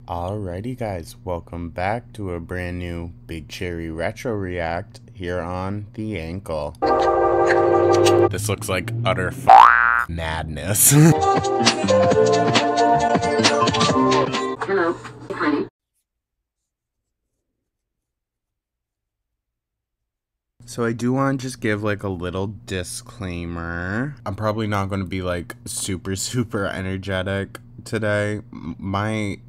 Alrighty guys, welcome back to a brand new Big Cherry Retro React here on the ankle. This looks like utter madness. Hello, honey. So I do want to just give like a little disclaimer. I'm probably not going to be like super energetic today. My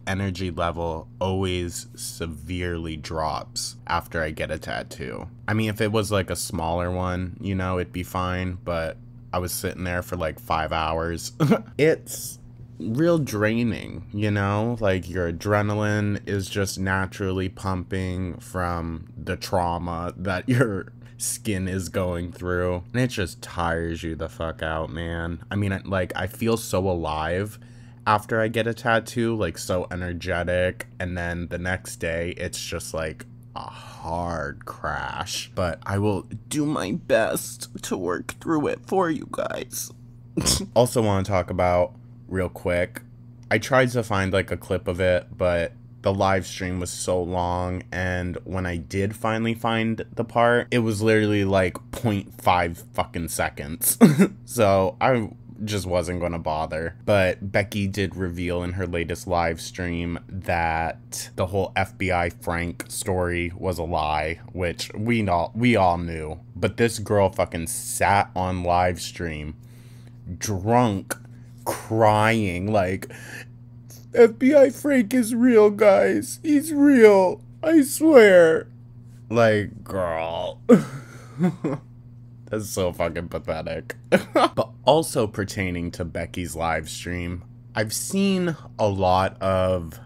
energy level always severely drops after I get a tattoo. I mean, if it was like a smaller one, you know, it'd be fine, but I was sitting there for like 5 hours. It's real draining, you know, like your adrenaline is just naturally pumping from the trauma that your skin is going through, and it just tires you the fuck out, man. I mean, like, I feel so alive after I get a tattoo, like so energetic, and then the next day it's just like a hard crash. But I will do my best to work through it for you guys. Also want to talk about real quick, I tried to find like a clip of it, but the live stream was so long, and when I did finally find the part, it was literally like 0.5 fucking seconds. So I just wasn't gonna bother. But Becky did reveal in her latest live stream that the whole FBI Frank story was a lie, which we all knew. But this girl fucking sat on live stream drunk, crying like, FBI Frank is real, guys. He's real. I swear. Like, girl. That's so fucking pathetic. But also pertaining to Becky's live stream, I've seen a lot of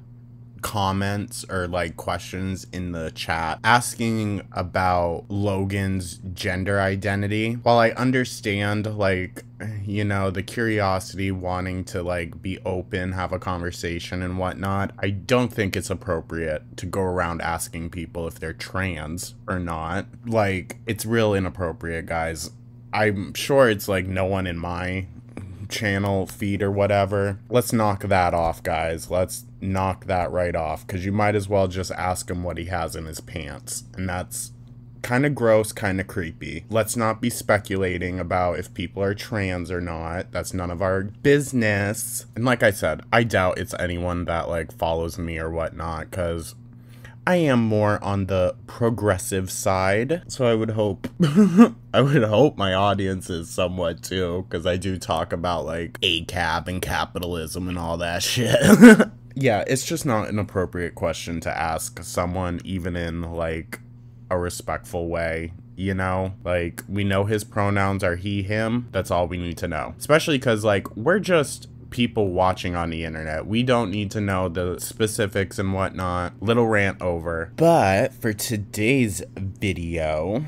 comments or like questions in the chat asking about Logan's gender identity. While I understand, like, you know, the curiosity, wanting to like be open, have a conversation and whatnot, I don't think it's appropriate to go around asking people if they're trans or not. Like, it's real inappropriate, guys. I'm sure it's like no one in my channel feed or whatever. Let's knock that off, guys. Let's knock that right off, because you might as well just ask him what he has in his pants, and that's kind of gross, kind of creepy. Let's not be speculating about if people are trans or not. That's none of our business. And like I said, I doubt it's anyone that like follows me or whatnot, because I am more on the progressive side, so I would hope I would hope my audience is somewhat too, because I do talk about like ACAB and capitalism and all that shit. Yeah, it's just not an appropriate question to ask someone, even in like a respectful way. You know, like, we know his pronouns are he, him. That's all we need to know. Especially because, like, we're just people watching on the internet. We don't need to know the specifics and whatnot. Little rant over. But for today's video,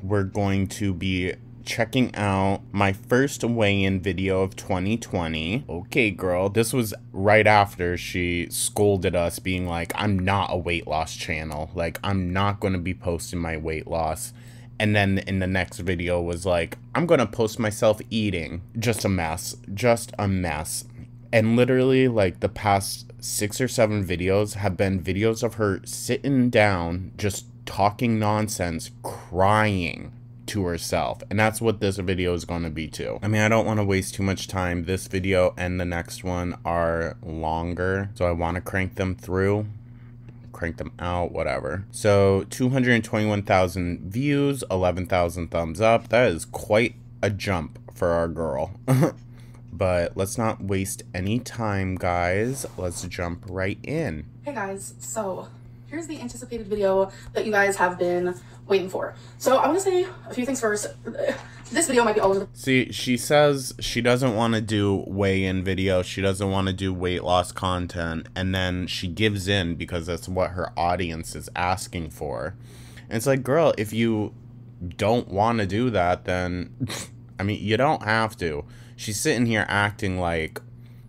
we're going to be checking out my first weigh-in video of 2020. Okay, girl, this was right after she scolded us, being like, I'm not a weight loss channel. Like, I'm not going to be posting my weight loss. And then in the next video was like, I'm going to post myself eating. Just a mess. Just a mess. And literally, like, the past 6 or 7 videos have been videos of her sitting down, just talking nonsense, crying to herself. And that's what this video is going to be too. I mean, I don't want to waste too much time. This video and the next one are longer, so I want to crank them through. Crank them out, whatever. So 221,000 views, 11,000 thumbs up. That is quite a jump for our girl. But let's not waste any time, guys. Let's jump right in. Hey guys, so here's the anticipated video that you guys have been waiting for. So I want to say a few things first. This video might be all over the... See, she says she doesn't want to do weigh-in video. She doesn't want to do weight loss content. And then she gives in because that's what her audience is asking for. And it's like, girl, if you don't want to do that, then, I mean, you don't have to. She's sitting here acting like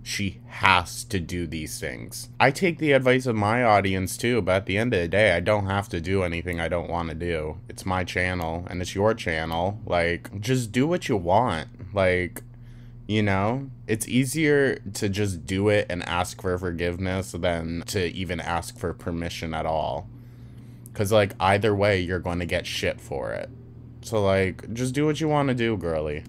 she has to do these things. I take the advice of my audience too, but at the end of the day, I don't have to do anything I don't want to do. It's my channel and it's your channel. Like, just do what you want. Like, You know, it's easier to just do it and ask for forgiveness than to even ask for permission at all. Because, like, either way, you're going to get shit for it. So, like, just do what you want to do, girly.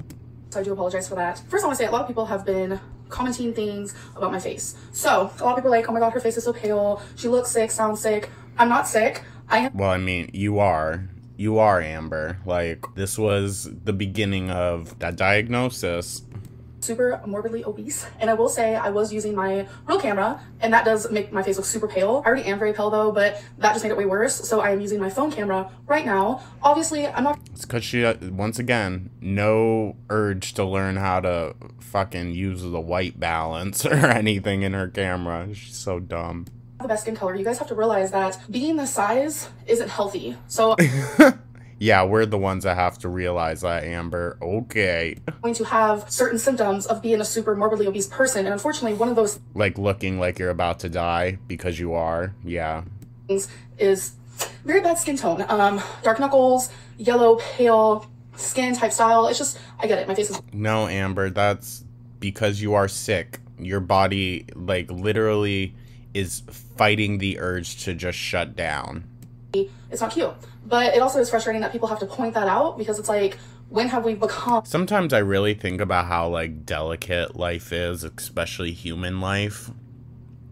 So I do apologize for that. First, I want to say a lot of people have been commenting things about my face. So a lot of people are like, oh my god, her face is so pale. She looks sick, sounds sick. I'm not sick. Well, I mean, you are. You are, Amber. Like, this was the beginning of that diagnosis. Super morbidly obese, and I will say I was using my real camera, and that does make my face look super pale. I already am very pale though, but that just made it way worse. So I am using my phone camera right now. Obviously, I'm not. It's because she, once again, no urge to learn how to fucking use the white balance or anything in her camera. She's so dumb. The best skin color. You guys have to realize that being this size isn't healthy. So. Yeah, we're the ones that have to realize that, Amber. Okay. Going to have certain symptoms of being a super morbidly obese person, and unfortunately one of those like looking like you're about to die because you are. Yeah. Things is very bad skin tone. Dark knuckles, yellow, pale skin type style. It's just, I get it. My face is. No, Amber, that's because you are sick. Your body, like, literally is fighting the urge to just shut down. It's not cute. But it also is frustrating that people have to point that out, because it's like, when have we become... Sometimes I really think about how, like, delicate life is, especially human life.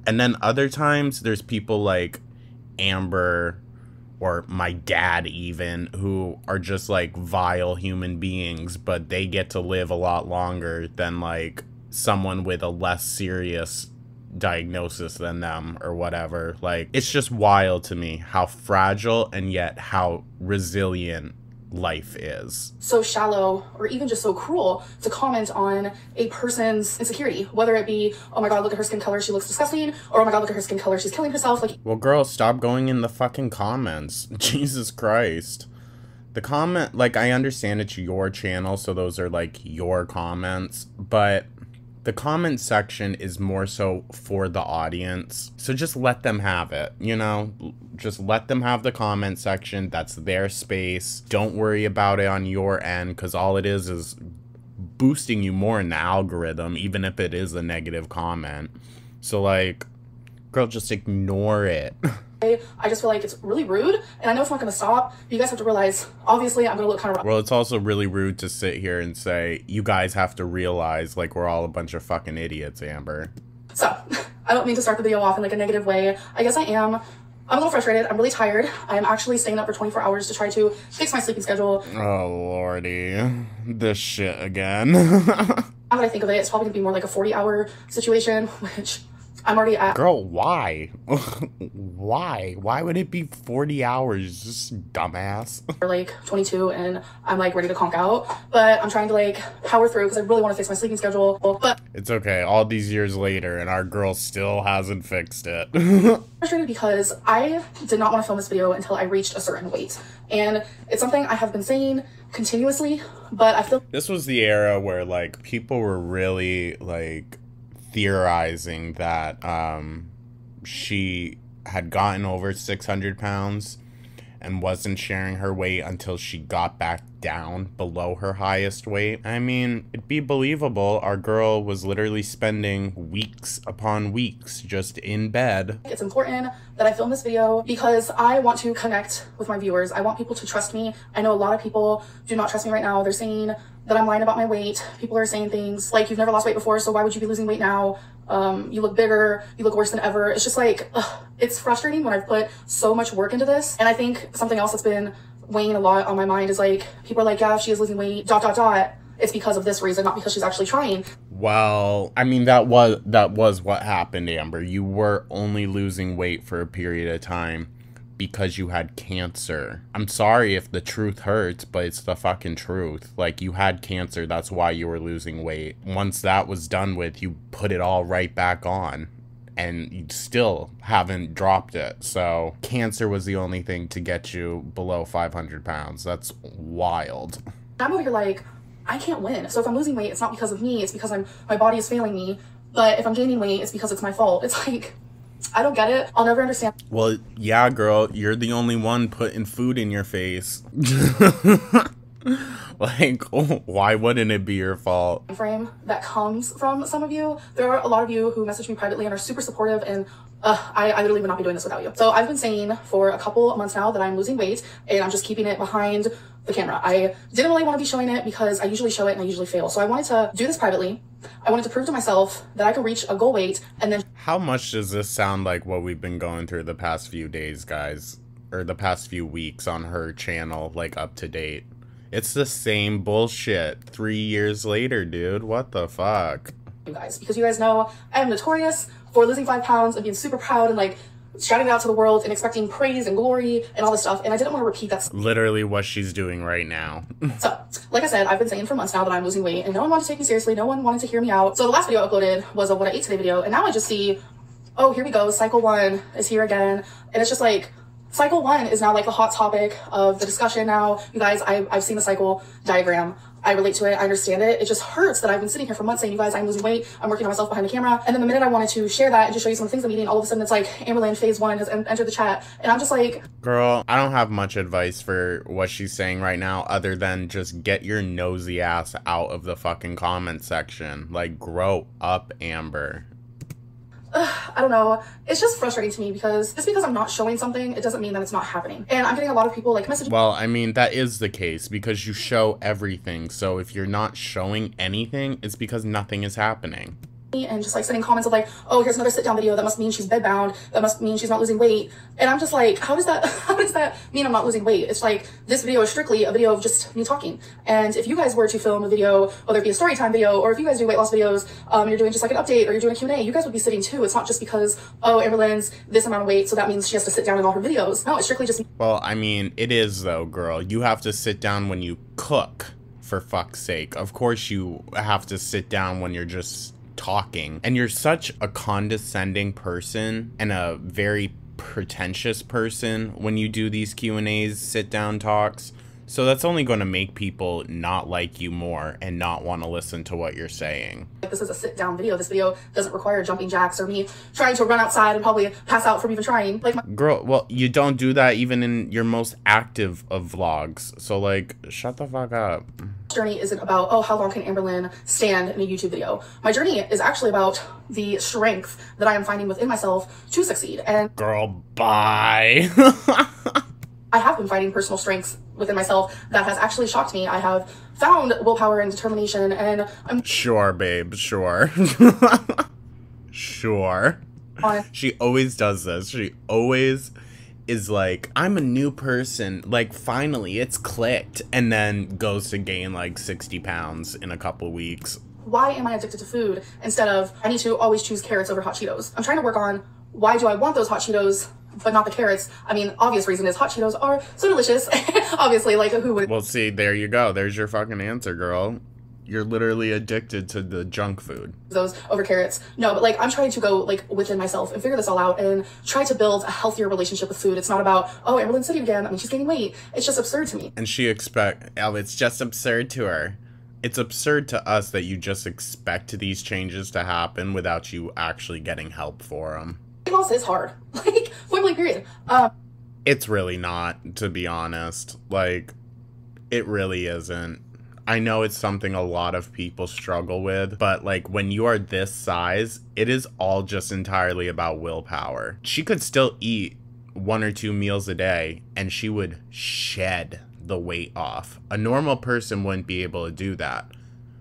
And then other times there's people like Amber or my dad even, who are just, like, vile human beings, but they get to live a lot longer than, like, someone with a less serious diagnosis than them or whatever. Like, it's just wild to me how fragile and yet how resilient life is. So shallow, or even just so cruel to comment on a person's insecurity, whether it be, oh my god, look at her skin color, she looks disgusting, or oh my god, look at her skin color, she's killing herself. Like, well, girl, stop going in the fucking comments. Jesus Christ. The comment, like, I understand it's your channel, so those are, like, your comments, but the comment section is more so for the audience. So just let them have it, you know? Just let them have the comment section. That's their space. Don't worry about it on your end, because all it is boosting you more in the algorithm, even if it is a negative comment. So, like, girl, just ignore it. I just feel like it's really rude, and I know it's not going to stop, but you guys have to realize, obviously, I'm going to look kind of... Well, it's also really rude to sit here and say, you guys have to realize, like, we're all a bunch of fucking idiots, Amber. So, I don't mean to start the video off in, like, a negative way. I guess I am. I'm a little frustrated. I'm really tired. I'm actually staying up for 24 hours to try to fix my sleeping schedule. Oh, lordy. This shit again. Now that I think of it, it's probably going to be more like a 40-hour situation, which... I'm already at... Girl, why? Why? Why would it be 40 hours? Just dumbass. We're like 22 and I'm like ready to conk out, but I'm trying to like power through because I really want to fix my sleeping schedule. But it's okay. All these years later and our girl still hasn't fixed it. Frustrated because I did not want to film this video until I reached a certain weight. And it's something I have been saying continuously, but I feel... This was the era where like people were really like theorizing that she had gotten over 600 pounds and wasn't sharing her weight until she got back down below her highest weight. I mean, it'd be believable. Our girl was literally spending weeks upon weeks just in bed. It's important that I film this video because I want to connect with my viewers. I want people to trust me. I know a lot of people do not trust me right now. They're saying that I'm lying about my weight. People are saying things like, you've never lost weight before, so why would you be losing weight now? You look bigger, you look worse than ever. It's just like, it's frustrating when I've put so much work into this. And I think something else that's been weighing a lot on my mind is like, people are like, yeah, if she is losing weight, ... It's because of this reason, not because she's actually trying. Well, I mean, that was what happened, Amber. You were only losing weight for a period of time because you had cancer. I'm sorry if the truth hurts, but it's the fucking truth. Like, you had cancer, that's why you were losing weight. Once that was done with, you put it all right back on. And you still haven't dropped it. So cancer was the only thing to get you below 500 pounds. That's wild. I'm over here like, I can't win. So if I'm losing weight, it's not because of me. It's because my body is failing me. But if I'm gaining weight, it's because it's my fault. It's like, I don't get it. I'll never understand. Well, yeah, girl, you're the only one putting food in your face. Like, why wouldn't it be your fault? Frame that comes from some of you. There are a lot of you who message me privately and are super supportive, and I literally would not be doing this without you. So I've been saying for a couple months now that I'm losing weight, and I'm just keeping it behind the camera. I didn't really want to be showing it because I usually show it and I usually fail. So I wanted to do this privately. I wanted to prove to myself that I could reach a goal weight and then... How much does this sound like what we've been going through the past few days, guys? Or the past few weeks on her channel, like up to date? It's the same bullshit 3 years later, dude. What the fuck? You guys, because you guys know I am notorious for losing 5 pounds and being super proud and like shouting it out to the world and expecting praise and glory and all this stuff, and I didn't want to repeat that. Literally what she's doing right now. So, like I said, I've been saying for months now that I'm losing weight, and no one wanted to take me seriously, no one wanted to hear me out. So the last video I uploaded was a what I ate today video, and now I just see, oh, here we go, cycle 1 is here again, and it's just like, cycle 1 is now like the hot topic of the discussion now. You guys, I've seen the cycle diagram. I relate to it. I understand it. It just hurts that I've been sitting here for months saying, you guys, I'm losing weight. I'm working on myself behind the camera. And then the minute I wanted to share that and just show you some of the things I'm eating, all of a sudden it's like Amberlynn phase 1 has entered the chat. And I'm just like... Girl, I don't have much advice for what she's saying right now other than just get your nosy ass out of the fucking comment section. Like, grow up, Amber. I don't know. It's just frustrating to me because just because I'm not showing something, it doesn't mean that it's not happening. And I'm getting a lot of people like messaging. Well, I mean, that is the case because you show everything. So if you're not showing anything, it's because nothing is happening. And just like sending comments of like, oh, here's another sit down video. That must mean she's bedbound. That must mean she's not losing weight. And I'm just like, how does that mean I'm not losing weight? It's like, this video is strictly a video of just me talking. And if you guys were to film a video, whether it be a story time video, or if you guys do weight loss videos, you're doing just like an update or you're doing a Q&A, you guys would be sitting too. It's not just because, oh, Amberlynn's this amount of weight, so that means she has to sit down in all her videos. No, it's strictly just... Well, I mean, it is though, girl. You have to sit down when you cook, for fuck's sake. Of course you have to sit down when you're just talking, and you're such a condescending person and a very pretentious person when you do these Q&As, sit down talks, so that's only going to make people not like you more and not want to listen to what you're saying. This is a sit down video. This video doesn't require jumping jacks or me trying to run outside and probably pass out from even trying. Like, girl, well, you don't do that even in your most active of vlogs, so like, shut the fuck up. Journey isn't about, oh, how long can Amberlynn stand in a YouTube video? My journey is actually about the strength that I am finding within myself to succeed. And girl, bye. I have been finding personal strengths within myself that has actually shocked me. I have found willpower and determination, and I'm... Sure, babe, sure. Sure. She always does this. She always is like, I'm a new person, like finally it's clicked, and then goes to gain like 60 pounds in a couple weeks. Why am I addicted to food instead of I need to always choose carrots over hot Cheetos? I'm trying to work on why do I want those hot Cheetos but not the carrots. I mean, obvious reason is hot Cheetos are so delicious. Obviously, like, who would... Well, see, there you go. There's your fucking answer, girl. You're literally addicted to the junk food. Those over carrots. No, but like, I'm trying to go like within myself and figure this all out and try to build a healthier relationship with food. It's not about, oh, Amberlynn's sitting again. I mean, she's gaining weight. It's just absurd to me. And it's just absurd to her. It's absurd to us that you just expect these changes to happen without you actually getting help for them. Weight loss is hard. Like, point blank period. It's really not, to be honest. Like, it really isn't. I know it's something a lot of people struggle with, but like when you are this size, it is all just entirely about willpower. She could still eat 1 or 2 meals a day and she would shed the weight off. A normal person wouldn't be able to do that.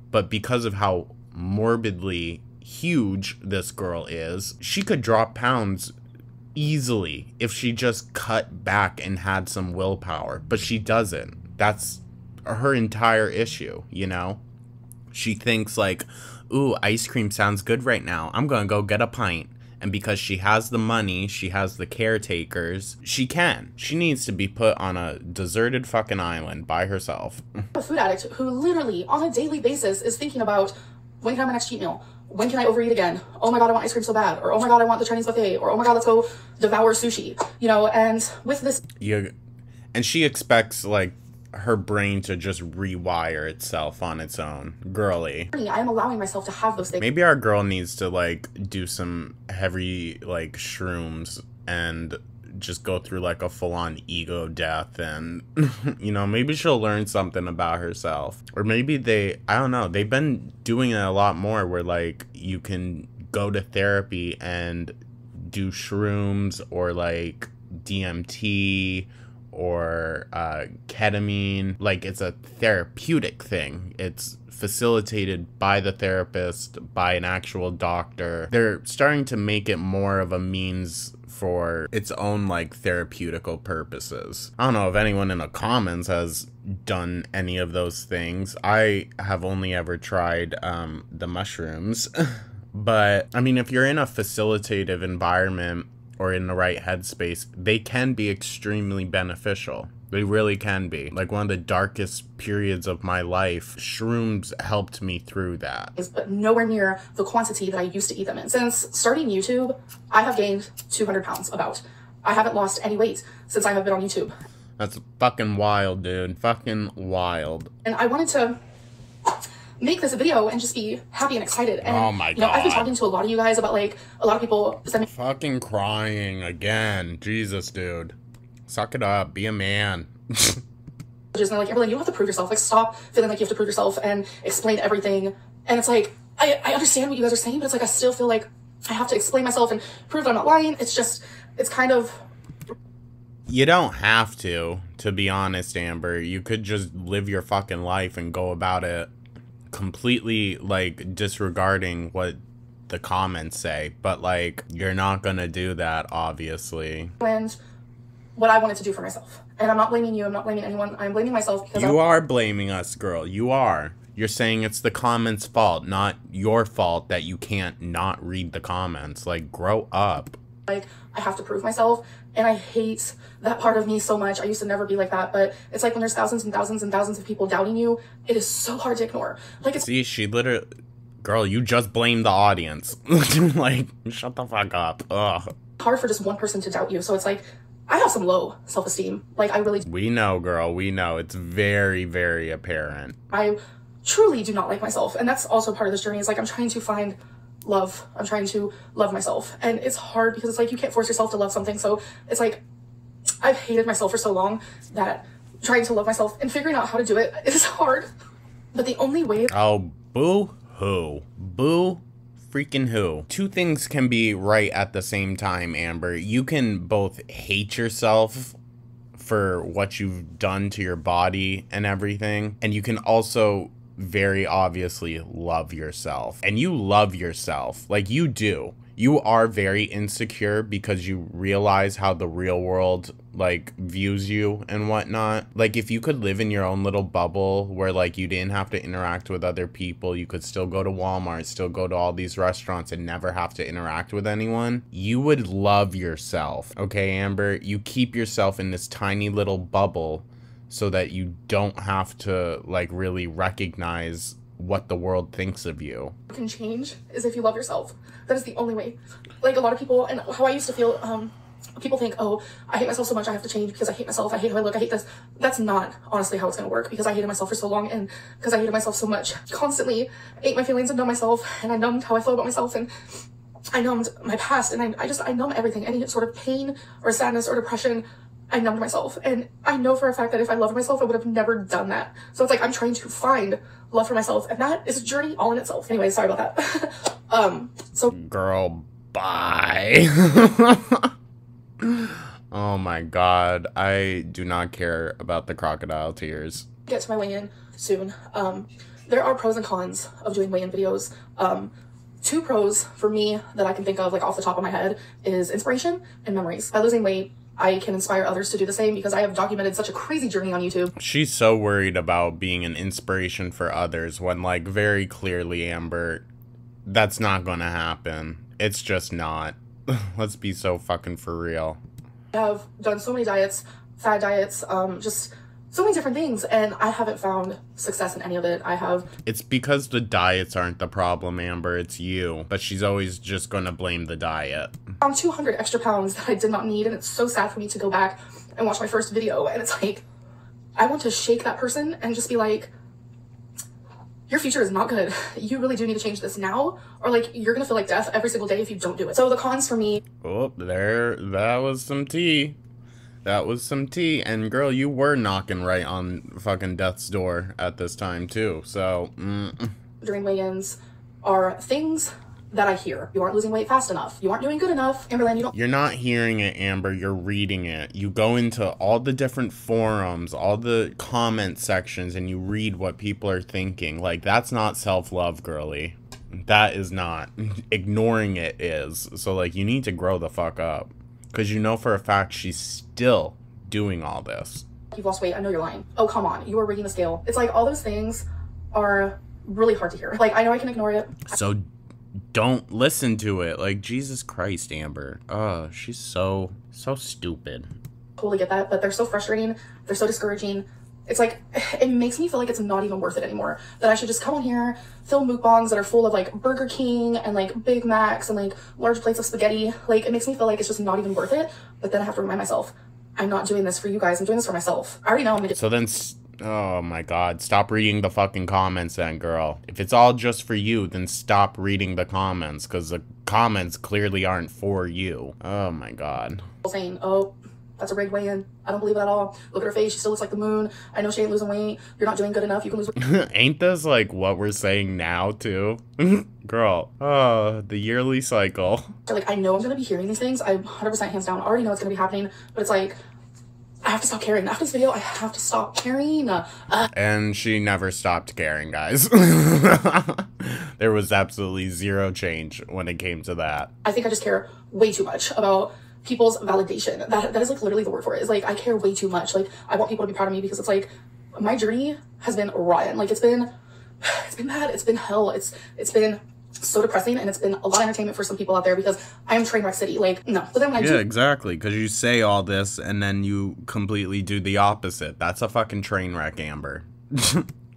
But because of how morbidly huge this girl is, she could drop pounds easily if she just cut back and had some willpower. But she doesn't. That's her entire issue, you know? She thinks like, ooh, ice cream sounds good right now. I'm gonna go get a pint. And because she has the money, she has the caretakers, she can. She needs to be put on a deserted fucking island by herself. A food addict who literally on a daily basis is thinking about, when can I have my next cheat meal? When can I overeat again? Oh my god, I want ice cream so bad. Or oh my god, I want the Chinese buffet. Or oh my god, let's go devour sushi. You know, and with this... And she expects, like, her brain to just rewire itself on its own. Girly. I am allowing myself to have those things. Maybe our girl needs to like do some heavy like shrooms and just go through like a full-on ego death, and you know, maybe she'll learn something about herself. Or maybe I don't know, they've been doing it a lot more where like you can go to therapy and do shrooms or like DMT or ketamine. Like, it's a therapeutic thing. It's facilitated by the therapist, by an actual doctor. They're starting to make it more of a means for its own like therapeutical purposes. I don't know if anyone in the comments has done any of those things. I have only ever tried the mushrooms. But I mean, if you're in a facilitative environment or in the right headspace, they can be extremely beneficial. They really can be. Like, one of the darkest periods of my life, shrooms helped me through that. But nowhere near the quantity that I used to eat them in. Since starting YouTube, I have gained 200 pounds about. I haven't lost any weight since I have been on YouTube. That's fucking wild, dude. Fucking wild. And I wanted to make this video and just be happy and excited. And, oh my God. You know, I've been talking to a lot of you guys about, like, a lot of people send me fucking crying again. Jesus, dude. Suck it up. Be a man. and they're like, Amberlynn, you don't have to prove yourself. Like, stop feeling like you have to prove yourself and explain everything. And it's like, I understand what you guys are saying, but it's like, I still feel like I have to explain myself and prove that I'm not lying. It's just, it's kind of... You don't have to be honest, Amber. You could just live your fucking life and go about it completely, like, disregarding what the comments say, but like, you're not gonna do that, obviously. And what I wanted to do for myself. And I'm not blaming you, I'm not blaming anyone, I'm blaming myself because you are blaming us, girl. You are. You're saying it's the comments' fault, not your fault that you can't not read the comments. Like, grow up. Like, I have to prove myself, and I hate that part of me so much. I used to never be like that, but it's like when there's thousands and thousands and thousands of people doubting you, it is so hard to ignore. Like, it's... See, she literally... Girl, you just blamed the audience. Like, shut the fuck up. Ugh. hard for just one person to doubt you, so it's like, I have some low self-esteem. Like, I really... We know, girl. We know. It's very, very apparent. I truly do not like myself, and that's also part of this journey. Is like, I'm trying to find love. I'm trying to love myself, and it's hard because it's like you can't force yourself to love something. So it's like I've hated myself for so long that trying to love myself and figuring out how to do it is hard. But the only way... Oh, boo-hoo. Boo freaking who. Two things can be right at the same time, Amber. You can both hate yourself for what you've done to your body and everything, and you can also very obviously love yourself. And you love yourself. Like, you do. You are very insecure because you realize how the real world, like, views you and whatnot. Like, if you could live in your own little bubble where, like, you didn't have to interact with other people, you could still go to Walmart, still go to all these restaurants and never have to interact with anyone, you would love yourself. Okay, Amber? You keep yourself in this tiny little bubble so that you don't have to, like, really recognize what the world thinks of you. Can change is if you love yourself. That is the only way. Like, a lot of people, and how I used to feel, people think, oh, I hate myself so much, I have to change because I hate myself, I hate how I look, I hate this. That's not honestly how it's gonna work, because I hated myself for so long, and because I hated myself so much. Constantly ate my feelings and numbed myself, and I numbed how I felt about myself, and I numbed my past, and I numb everything. Any sort of pain or sadness or depression, I numbed myself. And I know for a fact that if I loved myself, I would have never done that. So it's like, I'm trying to find love for myself, and that is a journey all in itself. Anyway, sorry about that. So girl, bye. Oh my god, I do not care about the crocodile tears. Get to my weigh-in soon. There are pros and cons of doing weigh-in videos. Two pros for me that I can think of, like, off the top of my head, is inspiration and memories. By losing weight, I can inspire others to do the same because I have documented such a crazy journey on YouTube. She's so worried about being an inspiration for others when, like, very clearly, Amber, that's not gonna happen. It's just not. Let's be so fucking for real. I have done so many diets, fad diets, just so many different things, and I haven't found success in any of it. It's because the diets aren't the problem, Amber. It's you. But she's always just gonna blame the diet. Found 200 extra pounds that I did not need, and it's so sad for me to go back and watch my first video, and it's like, I want to shake that person and just be like, your future is not good. You really do need to change this now, or like you're gonna feel like death every single day if you don't do it. So the cons for me. Oh, that was some tea. That was some tea. And girl, you were knocking right on fucking death's door at this time too. So, During weigh-ins are things that I hear. You aren't losing weight fast enough. You aren't doing good enough. Amberlynn, you're not hearing it, Amber. You're reading it. You go into all the different forums, all the comment sections, and you read what people are thinking. Like, that's not self-love, girly. That is not. Ignoring it is. So, like, you need to grow the fuck up. Because you know for a fact she's still doing all this. You've lost weight. I know you're lying. Oh, come on. You are rigging the scale. It's like all those things are really hard to hear. Like, I know I can ignore it. So don't listen to it. Like, Jesus Christ, Amber. Oh, she's so stupid. Totally get that, but they're so frustrating. They're so discouraging. It's like, it makes me feel like it's not even worth it anymore. That I should just come on here, film mukbangs that are full of like Burger King and like Big Macs and like large plates of spaghetti. Like, it makes me feel like it's just not even worth it. But then I have to remind myself, I'm not doing this for you guys. I'm doing this for myself. I already know I'm gonna do. So then, oh my God, stop reading the fucking comments then, girl. If it's all just for you, then stop reading the comments, because the comments clearly aren't for you. Oh my God. Saying, oh, that's a rigged weigh-in. I don't believe it at all. Look at her face. She still looks like the moon. I know she ain't losing weight. You're not doing good enough. You can lose weight. Ain't this like what we're saying now too? Girl, the yearly cycle. Like, I know I'm going to be hearing these things. I 100% hands down already know it's going to be happening, but it's like, I have to stop caring. After this video, I have to stop caring. And she never stopped caring, guys. There was absolutely zero change when it came to that. I think I just care way too much about people's validation. That is like literally the word for it. Is like, I care way too much. Like, I want people to be proud of me, because it's like, my journey has been rotten. Like, it's been bad. It's been hell. It's been so depressing, and it's been a lot of entertainment for some people out there, because I am train wreck city. Like, no. But then when I do, exactly, because you say all this and then you completely do the opposite. That's a fucking train wreck, Amber.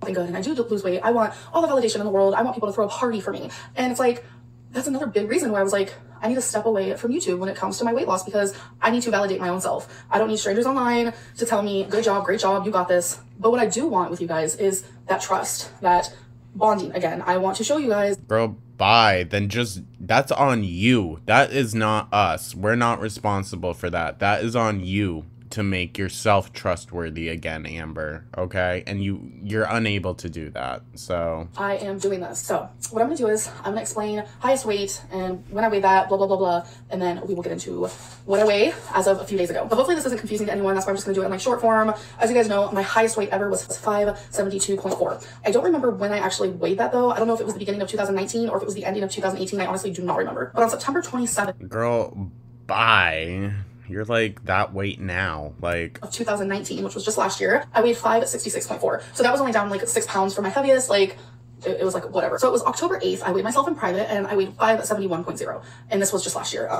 something good and I do lose weight, I want all the validation in the world. I want people to throw a party for me. And it's like, that's another big reason why I was like, I need to step away from YouTube when it comes to my weight loss, because I need to validate my own self. I don't need strangers online to tell me, good job, great job, you got this. But what I do want with you guys is that trust, that bonding. Again, I want to show you guys. Girl, bye. Then just, that's on you. That is not us. We're not responsible for that. That is on you to make yourself trustworthy again, Amber, okay? And you're unable to do that, so. I am doing this. So what I'm gonna do is I'm gonna explain highest weight and when I weighed that, blah, blah, blah, blah, and then we will get into what I weigh as of a few days ago. But hopefully this isn't confusing to anyone. That's why I'm just gonna do it in like short form. As you guys know, my highest weight ever was 572.4. I don't remember when I actually weighed that though. I don't know if it was the beginning of 2019 or if it was the ending of 2018. I honestly do not remember. But on September 27th. Girl, bye. You're like that weight now, like of 2019, which was just last year, I weighed 566.4. So that was only down like 6 pounds from my heaviest. Like it was like whatever. So it was October 8th. I weighed myself in private and I weighed 571.0. And this was just last year.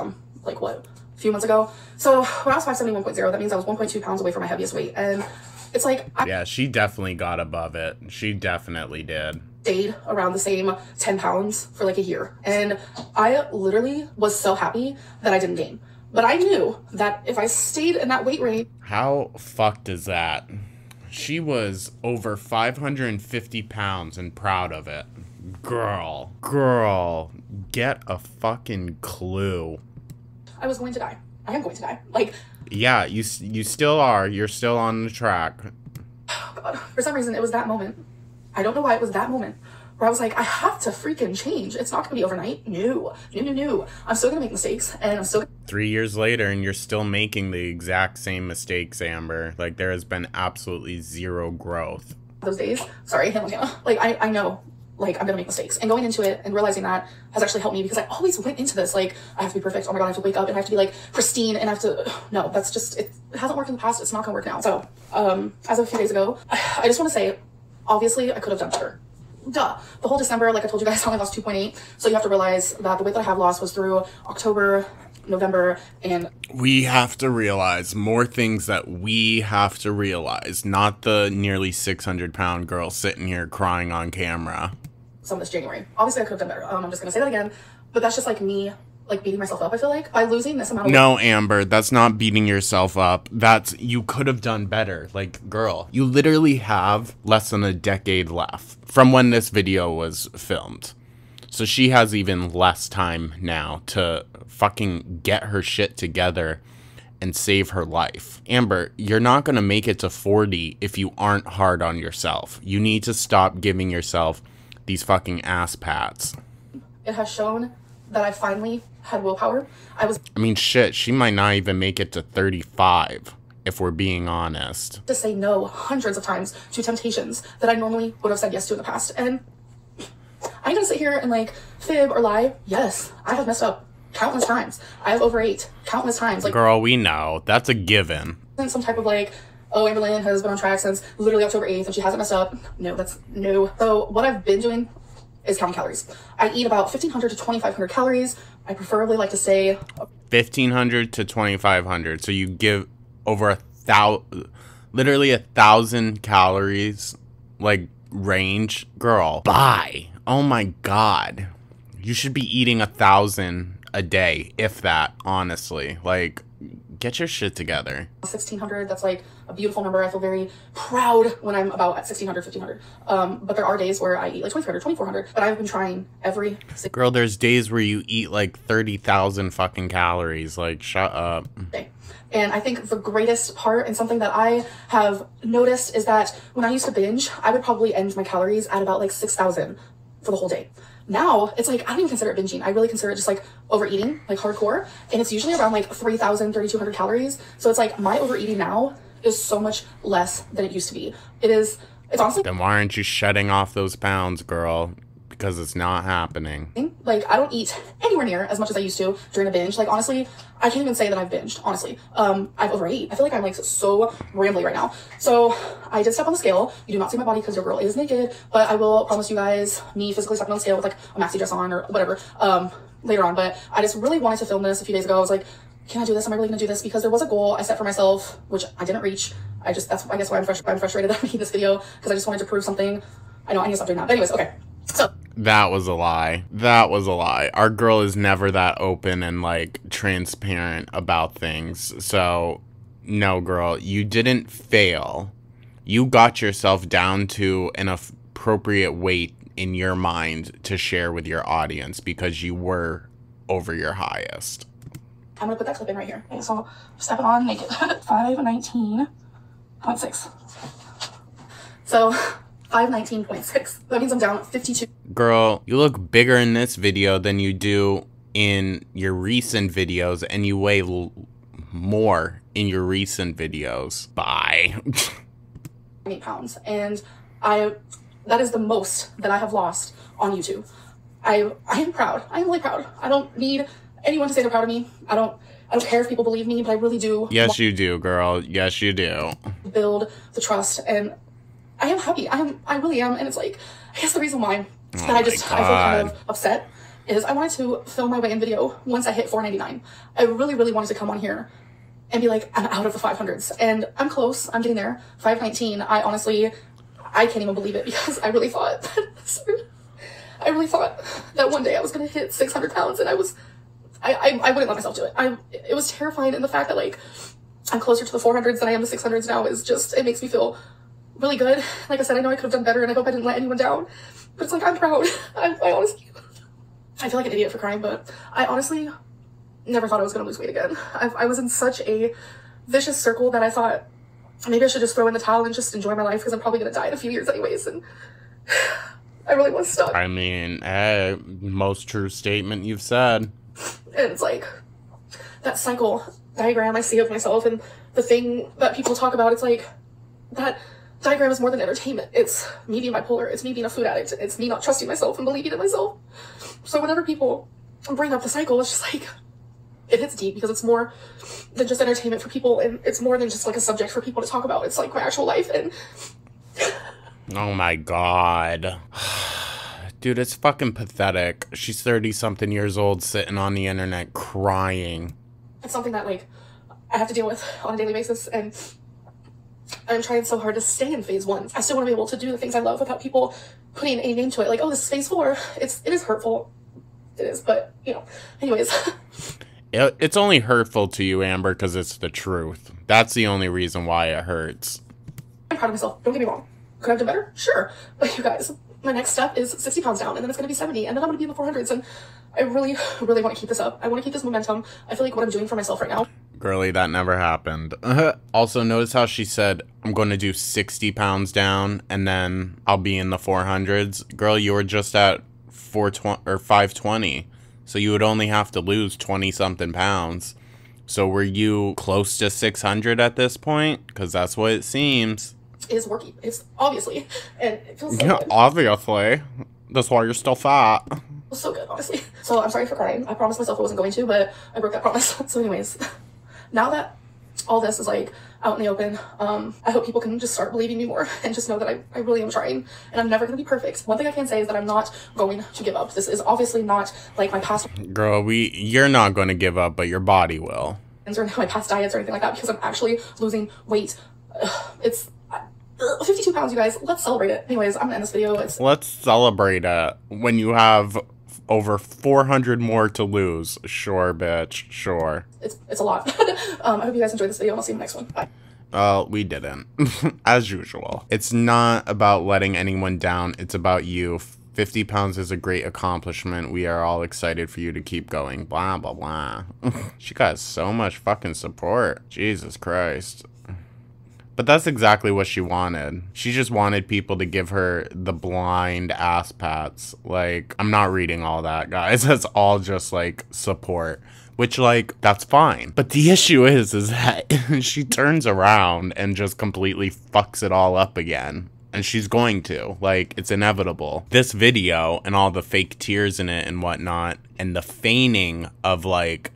Like what? A few months ago. So when I was 571.0, that means I was 1.2 pounds away from my heaviest weight. And it's like, yeah, she definitely got above it. She definitely did. Stayed around the same 10 pounds for like a year. And I literally was so happy that I didn't gain. But I knew that if I stayed in that weight range... How fucked is that? She was over 550 pounds and proud of it. Girl, get a fucking clue. I was going to die. I am going to die. Like... Yeah, you still are. You're still on the track. Oh God. For some reason, it was that moment. I don't know why it was that moment. Where I was like, I have to freaking change. It's not gonna be overnight. No. I'm still gonna make mistakes, and I'm still 3 years later, and you're still making the exact same mistakes, Amber. Like, there has been absolutely zero growth. Those days, sorry, Hannah. Like, I know, like, I'm gonna make mistakes. And going into it and realizing that has actually helped me, because I always went into this, like, I have to be perfect. Oh my God, I have to wake up and I have to be, like, pristine and I have to, no, that's just, it hasn't worked in the past. It's not gonna work now. So, as of a few days ago, I just wanna say, obviously, I could have done better. Duh. The whole December, like I told you guys, I only lost 2.8. So you have to realize that the weight that I have lost was through October, November, and... We have to realize more things that we have to realize, not the nearly 600-pound girl sitting here crying on camera. Some of this January. Obviously, I could have done better. I'm just going to say that again. But that's just like me, like beating myself up, I feel like, by losing this amount of No, Amber, that's not beating yourself up. That's, you could have done better. Like, girl, you literally have less than a decade left from when this video was filmed. So she has even less time now to fucking get her shit together and save her life. Amber, you're not gonna make it to 40 if you aren't hard on yourself. You need to stop giving yourself these fucking ass pats. It has shown that I finally had willpower. I mean, shit, she might not even make it to 35, if we're being honest. To say no hundreds of times to temptations that I normally would have said yes to in the past. And I ain't gonna sit here and like fib or lie. Yes, I have messed up countless times. I have overate countless times. Like, girl, we know. That's a given. Some type of like, oh, Amber Lynn has been on track since literally October 8th and she hasn't messed up. No, that's no. So what I've been doing is counting calories. I eat about 1,500 to 2,500 calories. I preferably like to say 1,500 to 2,500. So you give over literally 1,000 calories, like, range. Girl, bye. Oh my God. You should be eating 1,000 a day, if that, honestly. Like, get your shit together. 1,600, that's like a beautiful number. I feel very proud when I'm about at 1,600, 1,500. But there are days where I eat like 2,300, 2,400. But I've been trying every girl, there's days where you eat like 30,000 fucking calories. Like, shut up. Day. And I think the greatest part and something that I have noticed is that when I used to binge, I would probably end my calories at about like 6,000 for the whole day. Now, it's like, I don't even consider it binging. I really consider it just like overeating, like hardcore. And it's usually around like 3,000, 3,200 calories. So it's like my overeating now is so much less than it used to be. It's honestly. Then why aren't you shedding off those pounds, girl? Because it's not happening. Like, I don't eat anywhere near as much as I used to during a binge. Like, honestly, I can't even say that I've binged, honestly. I've overate. I feel like I'm like so rambly right now. So I did step on the scale. You do not see my body because your girl is naked, but I will promise you guys me physically stepping on the scale with like a maxi dress on or whatever, later on. But I just really wanted to film this a few days ago. I was like, can I do this? Am I really gonna do this? Because there was a goal I set for myself, which I didn't reach. That's, I guess, why I'm frustrated that I'm making this video, because I just wanted to prove something. I know I need to stop doing that. But anyways, okay. So that was a lie. That was a lie. Our girl is never that open and like transparent about things. So no, girl, you didn't fail. You got yourself down to an appropriate weight in your mind to share with your audience because you were over your highest. I'm gonna put that clip in right here. Okay, so step it on naked. 519.6. So 519.6. That means I'm down 52. Girl, you look bigger in this video than you do in your recent videos, and you weigh more in your recent videos. Bye. 8 pounds, and that is the most that I have lost on YouTube. I am proud. I am really proud. I don't need anyone to say they're proud of me. I don't care if people believe me, but I really do. Yes, you do, girl. Yes, you do. Build the trust, and I am happy. I really am, and it's like, I guess the reason why that I feel kind of upset is I wanted to film my weigh-in video once I hit 499. I really, really wanted to come on here and be like, I'm out of the 500s, and I'm close. I'm getting there. 519. I can't even believe it, because I really thought that one day I was gonna hit 600 pounds, and I wouldn't let myself do it. It was terrifying, and the fact that like I'm closer to the 400s than I am the 600s now is just, it makes me feel really good. Like I said, I know I could have done better, and I hope I didn't let anyone down, but it's like, I'm proud. I honestly, I feel like an idiot for crying, but I honestly never thought I was gonna lose weight again. I was in such a vicious circle that I thought maybe I should just throw in the towel and just enjoy my life, because I'm probably gonna die in a few years anyways, and I really was stuck. I mean, hey, most true statement you've said. And it's like, that cycle diagram I see of myself, and the thing that people talk about, it's like, that diagram is more than entertainment. It's me being bipolar. It's me being a food addict. It's me not trusting myself and believing in myself. So whenever people bring up the cycle, it's just like, it hits deep, because it's more than just entertainment for people, and it's more than just like a subject for people to talk about. It's like my actual life, and oh my God. Dude, it's fucking pathetic. She's 30-something years old sitting on the internet crying. It's something that like I have to deal with on a daily basis, and I'm trying so hard to stay in phase 1. I still want to be able to do the things I love without people putting a name to it. Like, oh, this is phase 4. It is hurtful. it is, but, you know, anyways. It's only hurtful to you, Amber, because it's the truth. That's the only reason why it hurts. I'm proud of myself. Don't get me wrong. Could I have done better? Sure. But you guys, my next step is 60 pounds down, and then it's going to be 70, and then I'm going to be in the 400s, and I really, really want to keep this up. I want to keep this momentum. I feel like what I'm doing for myself right now. Girlie, that never happened. Also, notice how she said, I'm going to do 60 pounds down, and then I'll be in the 400s. Girl, you were just at 420 or 520. So you would only have to lose 20-something pounds. So were you close to 600 at this point? Because that's what it seems. It is working. It's obviously. And it feels so good. Obviously. That's why you're still fat. It was so good, honestly. So I'm sorry for crying. I promised myself I wasn't going to, but I broke that promise. So anyways, now that all this is like out in the open, I hope people can just start believing me more and just know that I really am trying, and I'm never going to be perfect. One thing I can say is that I'm not going to give up. This is obviously not like my past. Girl, you're not going to give up, but your body will. Or my past diets or anything like that, because I'm actually losing weight. It's 52 pounds, you guys. Let's celebrate it. Anyways, I'm gonna end this video. Let's celebrate it when you have over 400 more to lose. Sure, bitch. Sure. It's a lot. I hope you guys enjoyed this video, and I'll see you in the next one. Bye. We didn't. As usual. It's not about letting anyone down. It's about you. 50 pounds is a great accomplishment. We are all excited for you to keep going. Blah, blah, blah. She got so much fucking support. Jesus Christ. But that's exactly what she wanted. She just wanted people to give her the blind ass pats. Like, I'm not reading all that, guys. That's all just, like, support. Which, like, that's fine. But the issue is that she turns around and just completely fucks it all up again. And she's going to. Like, it's inevitable. This video and all the fake tears in it and whatnot, and the feigning of, like,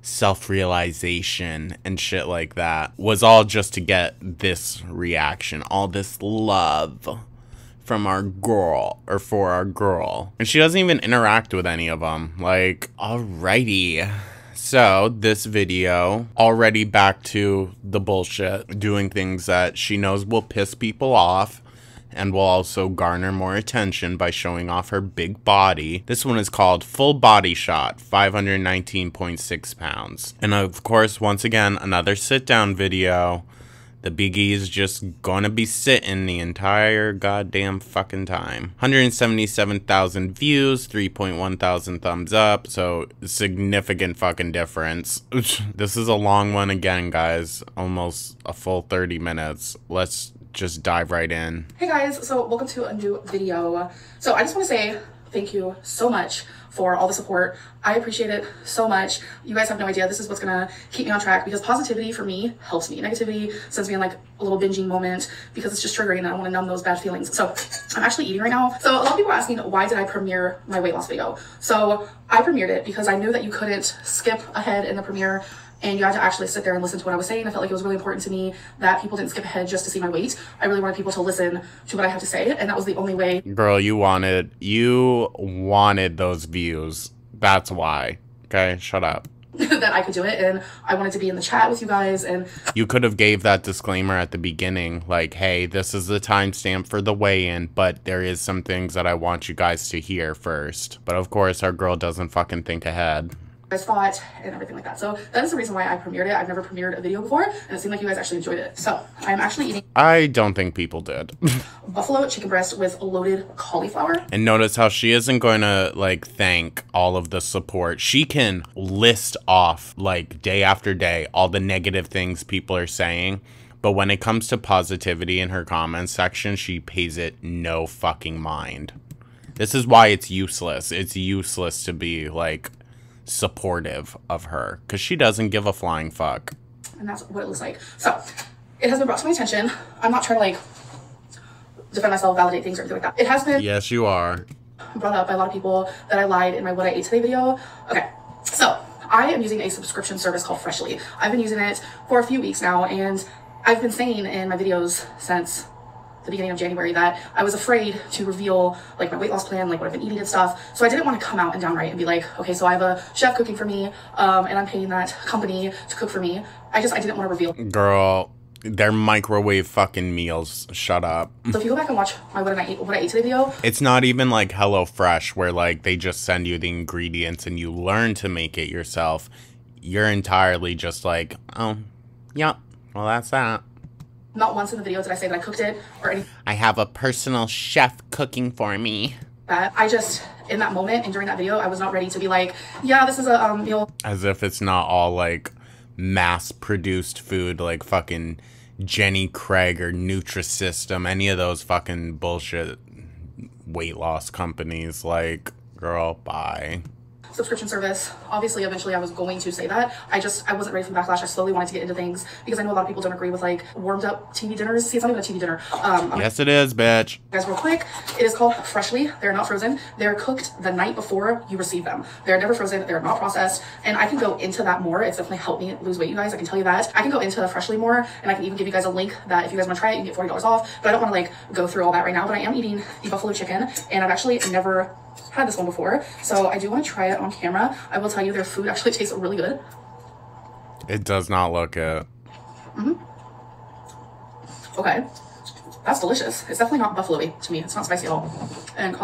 self-realization and shit like that was all just to get this reaction, all this love from our girl, or for our girl. And she doesn't even interact with any of them. Like, alrighty. So, this video, already back to the bullshit, doing things that she knows will piss people off, and will also garner more attention by showing off her big body. This one is called Full Body Shot, 519.6 pounds. And of course, once again, another sit-down video. The biggie is just gonna be sitting the entire goddamn fucking time. 177,000 views, 3.1 thousand thumbs up, so significant fucking difference. This is a long one again, guys. Almost a full 30 minutes. Let's just dive right in. Hey guys, so welcome to a new video. So I just want to say thank you so much for all the support. I appreciate it so much. You guys have no idea. This is what's gonna keep me on track, because positivity for me helps me. Negativity sends me in like a little binging moment because it's just triggering and I want to numb those bad feelings. So I'm actually eating right now. So a lot of people are asking, why did I premiere my weight loss video? So I premiered it because I knew that you couldn't skip ahead in the premiere, and you had to actually sit there and listen to what I was saying. I felt like it was really important to me that people didn't skip ahead just to see my weight. I really wanted people to listen to what I had to say, and that was the only way. Girl, you wanted those views. That's why. Okay, shut up. That I could do it, and I wanted to be in the chat with you guys. And you could have gave that disclaimer at the beginning, like, hey, this is the timestamp for the weigh-in, but there is some things that I want you guys to hear first. But of course, our girl doesn't fucking think ahead. Guys thought and everything like that. So that is the reason why I premiered it. I've never premiered a video before, and it seemed like you guys actually enjoyed it. So I'm actually eating. I don't think people did. Buffalo chicken breast with loaded cauliflower. And notice how she isn't going to like thank all of the support. She can list off like day after day all the negative things people are saying. But when it comes to positivity in her comments section, she pays it no fucking mind. This is why it's useless. It's useless to be like supportive of her, because she doesn't give a flying fuck. And that's what it looks like. So it has been brought to my attention. I'm not trying to like defend myself, validate things or anything like that. It has been, yes you are, brought up by a lot of people that I lied in my what I ate today video. Okay, so I am using a subscription service called Freshly. I've been using it for a few weeks now, and I've been saying in my videos since the beginning of January that I was afraid to reveal like my weight loss plan, like what I've been eating and stuff. So I didn't want to come out and downright and be like, okay, so I have a chef cooking for me, and I'm paying that company to cook for me. I didn't want to reveal. Girl, They're microwave fucking meals. Shut up. So if you go back and watch my what I ate today video, it's not even like HelloFresh where like they just send you the ingredients and you learn to make it yourself. You're entirely just like, oh, yeah, well, that's that. Not once in the video did I say that I cooked it or anything. I have a personal chef cooking for me. I just, in that moment and during that video, I was not ready to be like, yeah, this is a meal. As if it's not all like mass-produced food like fucking Jenny Craig or Nutrisystem, any of those fucking bullshit weight loss companies. Like, girl, bye. Subscription service. Obviously, eventually I was going to say that. I wasn't ready for the backlash. I slowly wanted to get into things because I know a lot of people don't agree with like warmed up TV dinners. See, it's not even a TV dinner. Yes, it is, bitch. Guys, real quick, it is called Freshly. They're not frozen. They're cooked the night before you receive them. They're never frozen. They're not processed. And I can go into that more. It's definitely helped me lose weight, you guys. I can tell you that. I can go into Freshly more, and I can even give you guys a link that if you guys want to try it, you can get $40 off. But I don't want to like go through all that right now. But I am eating the buffalo chicken, and I've actually never had this one before, so I do want to try it on camera. I will tell you, their food actually tastes really good. It does not look it. Okay, that's delicious. It's definitely not buffalo-y to me. It's not spicy at all. And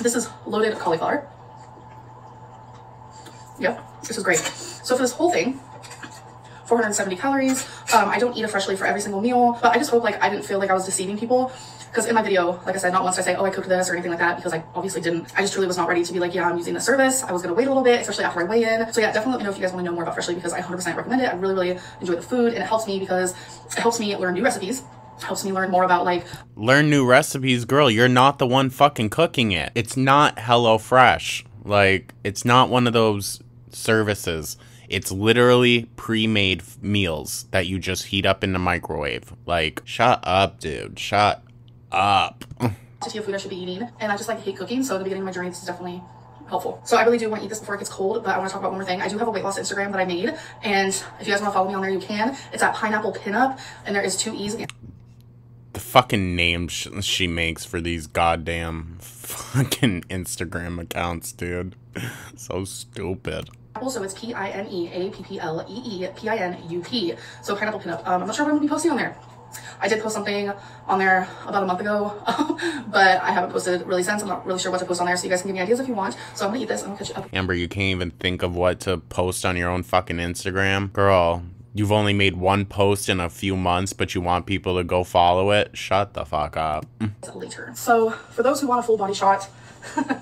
this is loaded cauliflower. Yep, this is great. So for this whole thing, 470 calories. I don't eat a Freshly for every single meal, but I just hope like I didn't feel like I was deceiving people. Because in my video, like I said, not once did I say, oh, I cooked this or anything like that, because I obviously didn't. I just truly was not ready to be like, yeah, I'm using this service. I was going to wait a little bit, especially after I weigh in. So yeah, definitely let me know if you guys want to know more about Freshly, because I 100% recommend it. I really, really enjoy the food, and it helps me because it helps me learn new recipes. It helps me learn more about like... Learn new recipes, girl. You're not the one fucking cooking it. It's not HelloFresh. Like, it's not one of those services. It's literally pre-made meals that you just heat up in the microwave. Like, shut up, dude. Shut up. Quantity of food I should be eating, and I just like hate cooking, so at the beginning of my journey this is definitely helpful. So I really do want to eat this before it gets cold, but I want to talk about one more thing. I do have a weight loss Instagram that I made, and if you guys want to follow me on there, you can. It's at Pineapple Pinup, and there is 2 E's. The fucking names she makes for these goddamn fucking Instagram accounts, dude. So stupid. Also, it's Pineapple-Pinup. So Pineapple Pinup. I'm not sure what I'm going to be posting on there. I did post something on there about a month ago, but I haven't posted really since. I'm not really sure what to post on there, so you guys can give me ideas if you want. So I'm gonna eat this. I'm gonna catch you up. Amber, you can't even think of what to post on your own fucking Instagram? Girl, you've only made 1 post in a few months, but you want people to go follow it? Shut the fuck up. Later. So for those who want a full body shot, I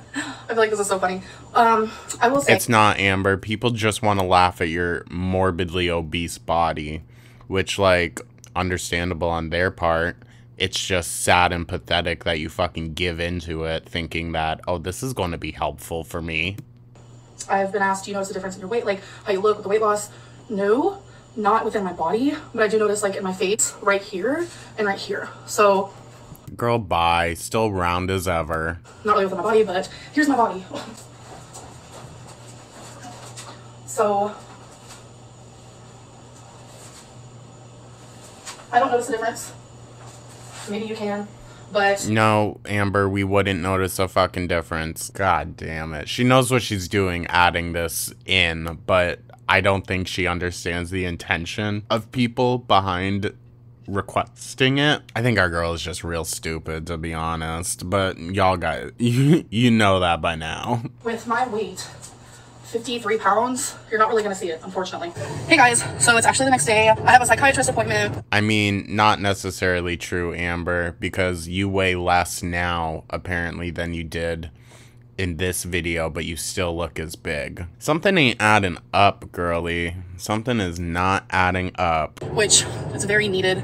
feel like this is so funny. I will say... It's not, Amber. People just want to laugh at your morbidly obese body, which, like... understandable on their part. It's just sad and pathetic that you fucking give into it thinking that, oh, this is going to be helpful for me. I've been asked, do you notice a difference in your weight, like how you look with the weight loss? No, not within my body, but I do notice like in my face right here and right here. So girl, bye. Still round as ever. Not really within my body, but here's my body. So I don't notice a difference. Maybe you can, but... No, Amber, we wouldn't notice a fucking difference. God damn it. She knows what she's doing adding this in, but I don't think she understands the intention of people behind requesting it. I think our girl is just real stupid, to be honest, but y'all guys, you know that by now. With my weight, 53 pounds, you're not really gonna see it, unfortunately. Hey guys, so it's actually the next day. I have a psychiatrist appointment. I mean, not necessarily true, Amber, because you weigh less now, apparently, than you did in this video, but you still look as big. Something ain't adding up, girly. Something is not adding up. Which is very needed.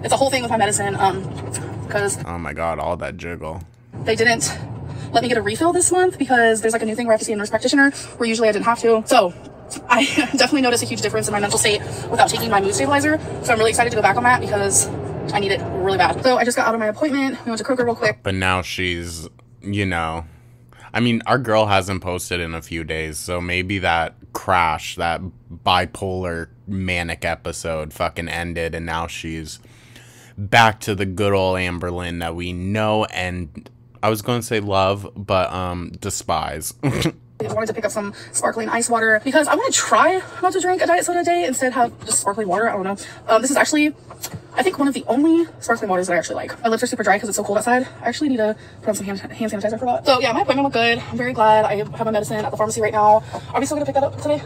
It's a whole thing with my medicine, because... Oh my god, all that jiggle. They didn't let me get a refill this month because there's like a new thing where I have to see a nurse practitioner where usually I didn't have to. So I definitely noticed a huge difference in my mental state without taking my mood stabilizer. So I'm really excited to go back on that because I need it really bad. So I just got out of my appointment. We went to Kroger real quick. But now she's, you know, I mean, our girl hasn't posted in a few days. So maybe that crash, that bipolar manic episode fucking ended. And now she's back to the good old Amber-Lynn that we know and... I was going to say love, but despise. I wanted to pick up some sparkling ice water because I want to try not to drink a diet soda a day, instead have just sparkling water. I don't know. This is actually, I think, one of the only sparkling waters that I actually like. My lips are super dry because it's so cold outside. I actually need to put on some hand sanitizer, I forgot. So yeah, my appointment went good. I'm very glad. I have my medicine at the pharmacy right now. Are we still gonna pick that up today?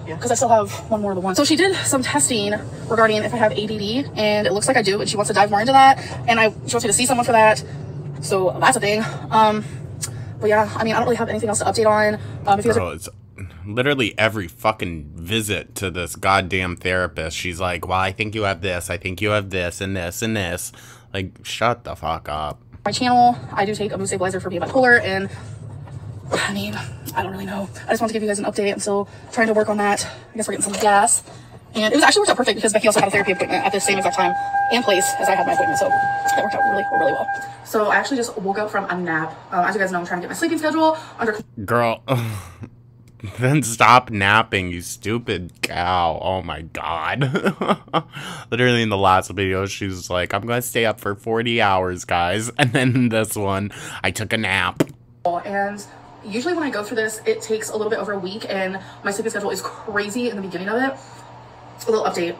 Yeah, because I still have one more of the one. So she did some testing regarding if I have ADD, and it looks like I do, and she wants to dive more into that, and she wants me to see someone for that. So that's a thing. But yeah, I mean, I don't really have anything else to update on. If you guys Girl, it's literally every fucking visit to this goddamn therapist. She's like, well, I think you have this. I think you have this and this and this. Like, shut the fuck up. my channel, I do take a mood stabilizer for being bipolar, and I mean, I don't really know. I just want to give you guys an update. I'm still trying to work on that. I guess we're getting some gas. And it was actually worked out perfect because Becky also had a therapy appointment at the same exact time and place as I had my appointment. So that worked out really, really well. So I actually just woke up from a nap. As you guys know, I'm trying to get my sleeping schedule under... Girl, then stop napping, you stupid cow. Oh my god. Literally in the last video, she was like, I'm gonna stay up for 40 hours, guys. And then in this one, I took a nap. And usually when I go through this, it takes a little bit over a week, and my sleeping schedule is crazy in the beginning of it. A little update,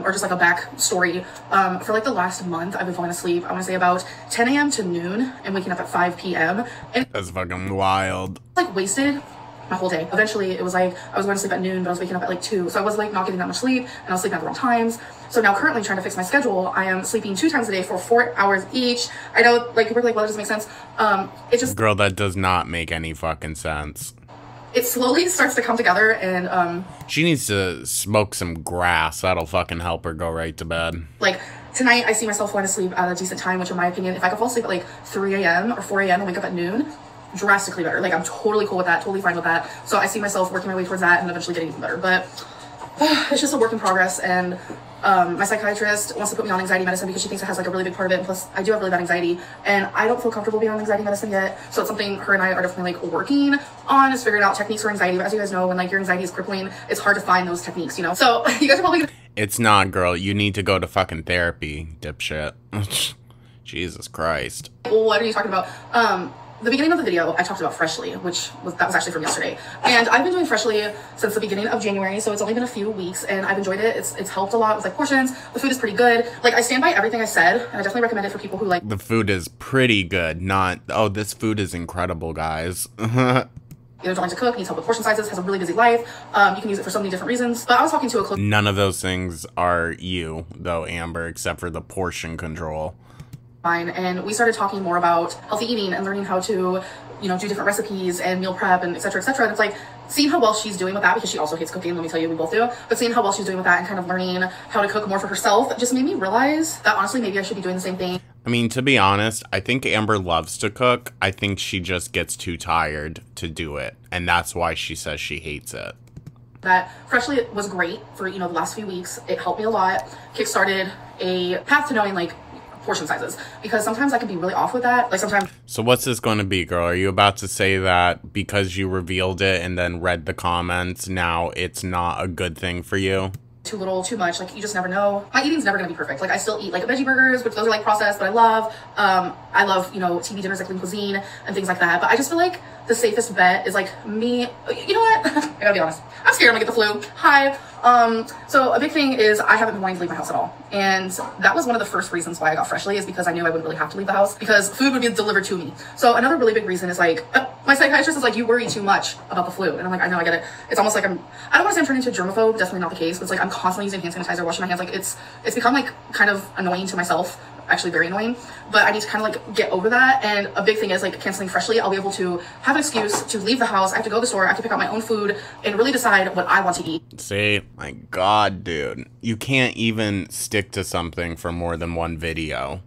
or just like a back story. For like the last month, I've been falling asleep, I want to say about 10 a.m. to noon and waking up at 5 p.m. And that's fucking wild. Like wasted my whole day. Eventually it was like I was going to sleep at noon, but I was waking up at like 2, so I was like not getting that much sleep, and I was sleeping at the wrong times. So now currently trying to fix my schedule, I am sleeping 2 times a day for 4 hours each. I know, like, people are like, well, that doesn't make sense. It just... Girl, that does not make any fucking sense. It slowly starts to come together, and she needs to smoke some grass. That'll fucking help her go right to bed. Like tonight, I see myself falling asleep at a decent time, which in my opinion, if I could fall asleep at like 3 a.m. or 4 a.m. and wake up at noon, drastically better. Like, I'm totally cool with that, totally fine with that. So I see myself working my way towards that and eventually getting even better. But it's just a work in progress, and my psychiatrist wants to put me on anxiety medicine because she thinks it has like a really big part of it, and plus I do have really bad anxiety, and I don't feel comfortable being on anxiety medicine yet. So it's something her and I are definitely like working on, is figuring out techniques for anxiety. But as you guys know, when like your anxiety is crippling, it's hard to find those techniques, you know? So you guys are probably gonna... It's not, girl. You need to go to fucking therapy, dipshit. Jesus Christ. What are you talking about? The beginning of the video, I talked about Freshly, that was actually from yesterday. And I've been doing Freshly since the beginning of January, so it's only been a few weeks, and I've enjoyed it. It's helped a lot with like portions. The food is pretty good. Like, I stand by everything I said, and I definitely recommend it for people who like... The food is pretty good, not, oh, this food is incredible, guys. Either don't like to cook, needs help with portion sizes, has a really busy life. You can use it for so many different reasons. But I was talking to a close... None of those things are you, though, Amber, except for the portion control. And we started talking more about healthy eating and learning how to, you know, do different recipes and meal prep and etc, etc. And it's like seeing how well she's doing with that, because she also hates cooking, let me tell you, we both do, but seeing how well she's doing with that and kind of learning how to cook more for herself just made me realize that honestly maybe I should be doing the same thing. I mean, to be honest, I think Amber loves to cook. I think she just gets too tired to do it, and that's why she says she hates it. That Freshly was great for, you know, the last few weeks. It helped me a lot, kickstarted a path to knowing like portion sizes, because sometimes I can be really off with that. Like sometimes... So what's this going to be, girl? Are you about to say that because you revealed it and then read the comments, now it's not a good thing for you? Too little, too much, like you just never know. My eating's never gonna be perfect. Like I still eat like veggie burgers, which those are like processed, but I love, you know, TV dinners like lean cuisine and things like that. But I just feel like the safest bet is like me, you know what? I gotta be honest. I'm scared I'm gonna get the flu. Hi. So a big thing is I haven't been wanting to leave my house at all. And that was one of the first reasons why I got Freshly, is because I knew I wouldn't really have to leave the house because food would be delivered to me. So another really big reason is like, my psychiatrist is like, you worry too much about the flu. And I'm like, I know, I get it. It's almost like I don't want to say I'm turning into a germaphobe, definitely not the case, but it's like I'm constantly using hand sanitizer, washing my hands. Like it's become like kind of annoying to myself, actually very annoying, but I need to kind of like get over that. And a big thing is like canceling Freshly. I'll be able to have an excuse to leave the house. I have to go to the store, I have to pick out my own food and really decide what I want to eat. See, my god, dude, you can't even stick to something for more than one video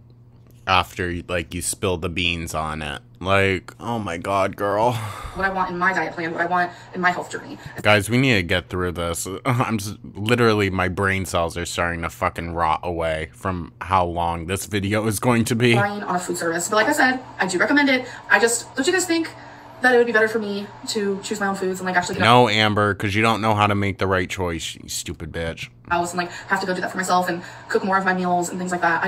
after like you spill the beans on it. Like, oh my god, girl. What I want in my diet plan, what I want in my health journey. Guys, we need to get through this. I'm just, literally, my brain cells are starting to fucking rot away from how long this video is going to be. On a food service. But like I said, I do recommend it. Don't you guys think that it would be better for me to choose my own foods and like actually get No, Amber, because you don't know how to make the right choice, you stupid bitch. House and like have to go do that for myself and cook more of my meals and things like that.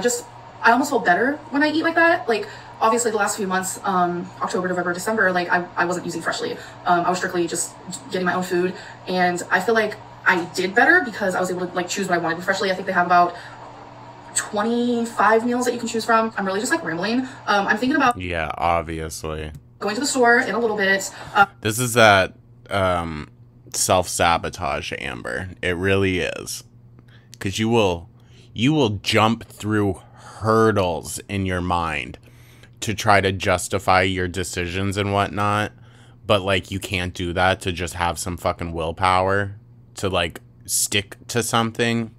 I almost feel better when I eat like that. Like obviously the last few months, October, November, December, like I wasn't using Freshly. I was strictly just getting my own food, and I feel like I did better because I was able to like choose what I wanted with Freshly. I think they have about 25 meals that you can choose from. I'm really just like rambling. I'm thinking about obviously going to the store in a little bit. This is that self-sabotage, Amber. It really is, because you will jump through hurdles in your mind to try to justify your decisions and whatnot, but like you can't do that to just have some fucking willpower to like stick to something.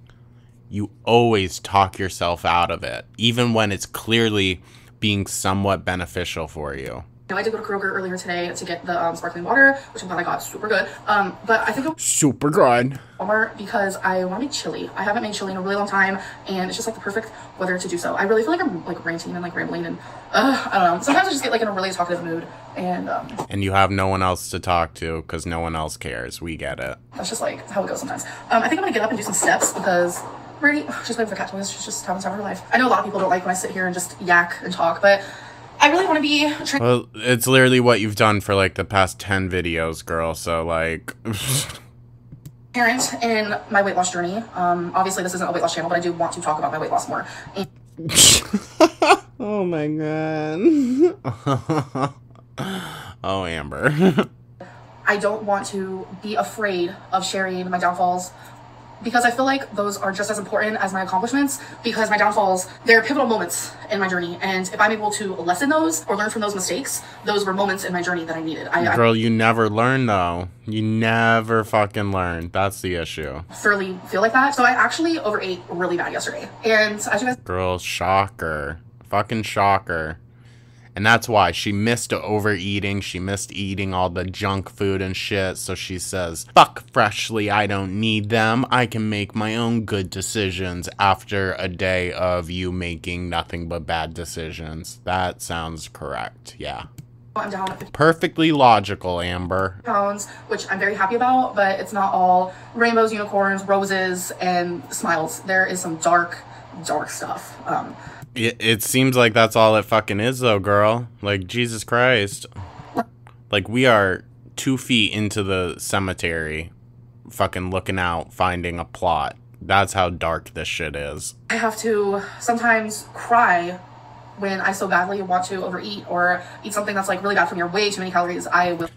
You always talk yourself out of it, even when it's clearly being somewhat beneficial for you. I did go to Kroger earlier today to get the sparkling water, which I'm glad I got. Super good. But I think it was super good. Walmart because I want to make chili. I haven't made chili in a really long time, and it's just like the perfect weather to do so. I really feel like I'm like ranting and like rambling, and I don't know. Sometimes I just get like in a really talkative mood, and you have no one else to talk to because no one else cares. We get it. That's just like how it goes sometimes. I think I'm gonna get up and do some steps because Brady, she's playing with her cat toys. She's just having time of her life. I know a lot of people don't like when I sit here and just yak and talk, but I really want to be well, it's literally what you've done for like the past 10 videos, girl, so like parent in my weight loss journey. Obviously this isn't a weight loss channel, but I do want to talk about my weight loss more. Oh my god. Oh, Amber. I don't want to be afraid of sharing my downfalls, because I feel like those are just as important as my accomplishments, because my downfalls, they're pivotal moments in my journey. And if I'm able to lessen those or learn from those mistakes, those were moments in my journey that I needed. Girl, you never learn though. You never fucking learn. That's the issue. Thoroughly feel like that. So I actually overate really bad yesterday. And as you guys... Girl, shocker. Fucking shocker. And that's why she missed overeating. She missed eating all the junk food and shit. So she says, fuck Freshly, I don't need them. I can make my own good decisions after a day of you making nothing but bad decisions. That sounds correct. Yeah. I'm down perfectly logical, Amber. pounds, which I'm very happy about, but it's not all rainbows, unicorns, roses, and smiles. There is some dark stuff. It seems like that's all it fucking is, though, girl. Like, Jesus Christ. Like, we are 2 feet into the cemetery, fucking looking out, finding a plot. That's how dark this shit is. I have to sometimes cry when I so badly want to overeat or eat something that's like really bad for me or way too many calories. I will.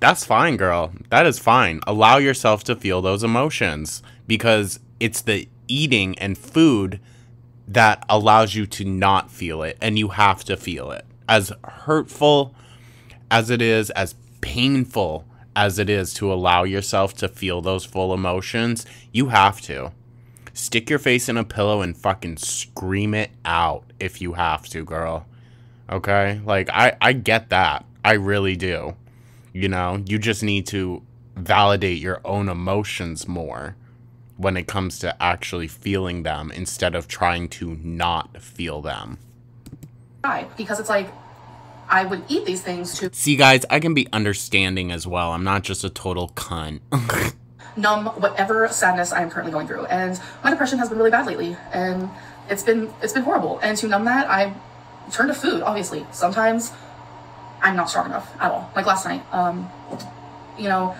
That's fine, girl. That is fine. Allow yourself to feel those emotions, because it's the eating and food that allows you to not feel it, and you have to feel it. As hurtful as it is, as painful as it is to allow yourself to feel those full emotions, you have to. Stick your face in a pillow and fucking scream it out if you have to, girl. Okay? Like, I get that. I really do. You know? You just need to validate your own emotions more when it comes to actually feeling them instead of trying to not feel them. Because it's like, I would eat these things to... See, guys, I can be understanding as well. I'm not just a total cunt. numb whatever sadness I am currently going through. And my depression has been really bad lately. And it's been horrible. And to numb that, I turn to food, obviously. Sometimes I'm not strong enough at all. Like last night, you know,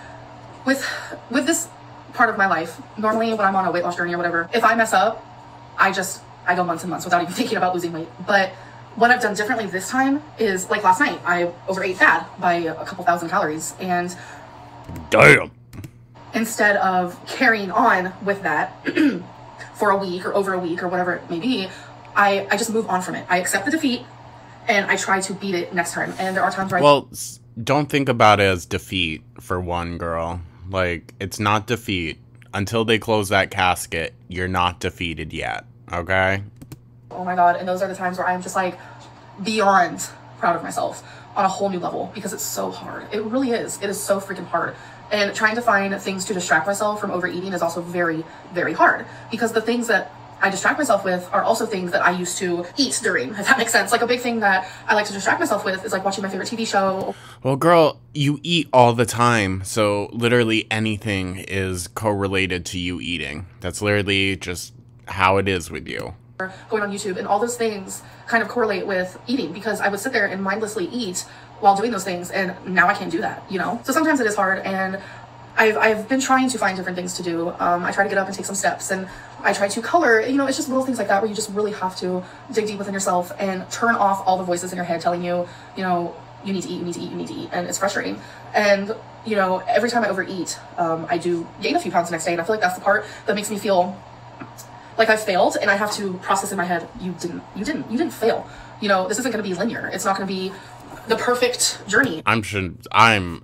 with this part of my life, normally when I'm on a weight loss journey or whatever, if I mess up, I go months and months without even thinking about losing weight. But what I've done differently this time is, like last night, I overate bad by a couple thousand calories, and damn. Instead of carrying on with that for a week or over a week or whatever it may be, I just move on from it. I accept the defeat and I try to beat it next time. And there are times where don't think about it as defeat, for one, girl. Like, it's not defeat. Until they close that casket, you're not defeated yet, okay? Oh my god, and those are the times where I'm just like beyond proud of myself on a whole new level, because it's so hard. It really is. It is so freaking hard. And trying to find things to distract myself from overeating is also very, very hard, because the things that I distract myself with are also things that I used to eat during, if that makes sense. Like, a big thing that I like to distract myself with is like watching my favorite TV show. Well, girl, you eat all the time, so literally anything is correlated to you eating. That's literally just how it is with you. going on YouTube, and all those things kind of correlate with eating, because I would sit there and mindlessly eat while doing those things, and now I can't do that, you know? So sometimes it is hard, and I've been trying to find different things to do. I try to get up and take some steps, and I try to color. You know, it's just little things like that where you just really have to dig deep within yourself and turn off all the voices in your head telling you, you know, you need to eat, you need to eat, you need to eat, and it's frustrating. And, you know, every time I overeat, I do gain a few pounds the next day, and I feel like that's the part that makes me feel like I've failed, and I have to process in my head, you didn't fail. You know, this isn't going to be linear. It's not going to be the perfect journey. I'm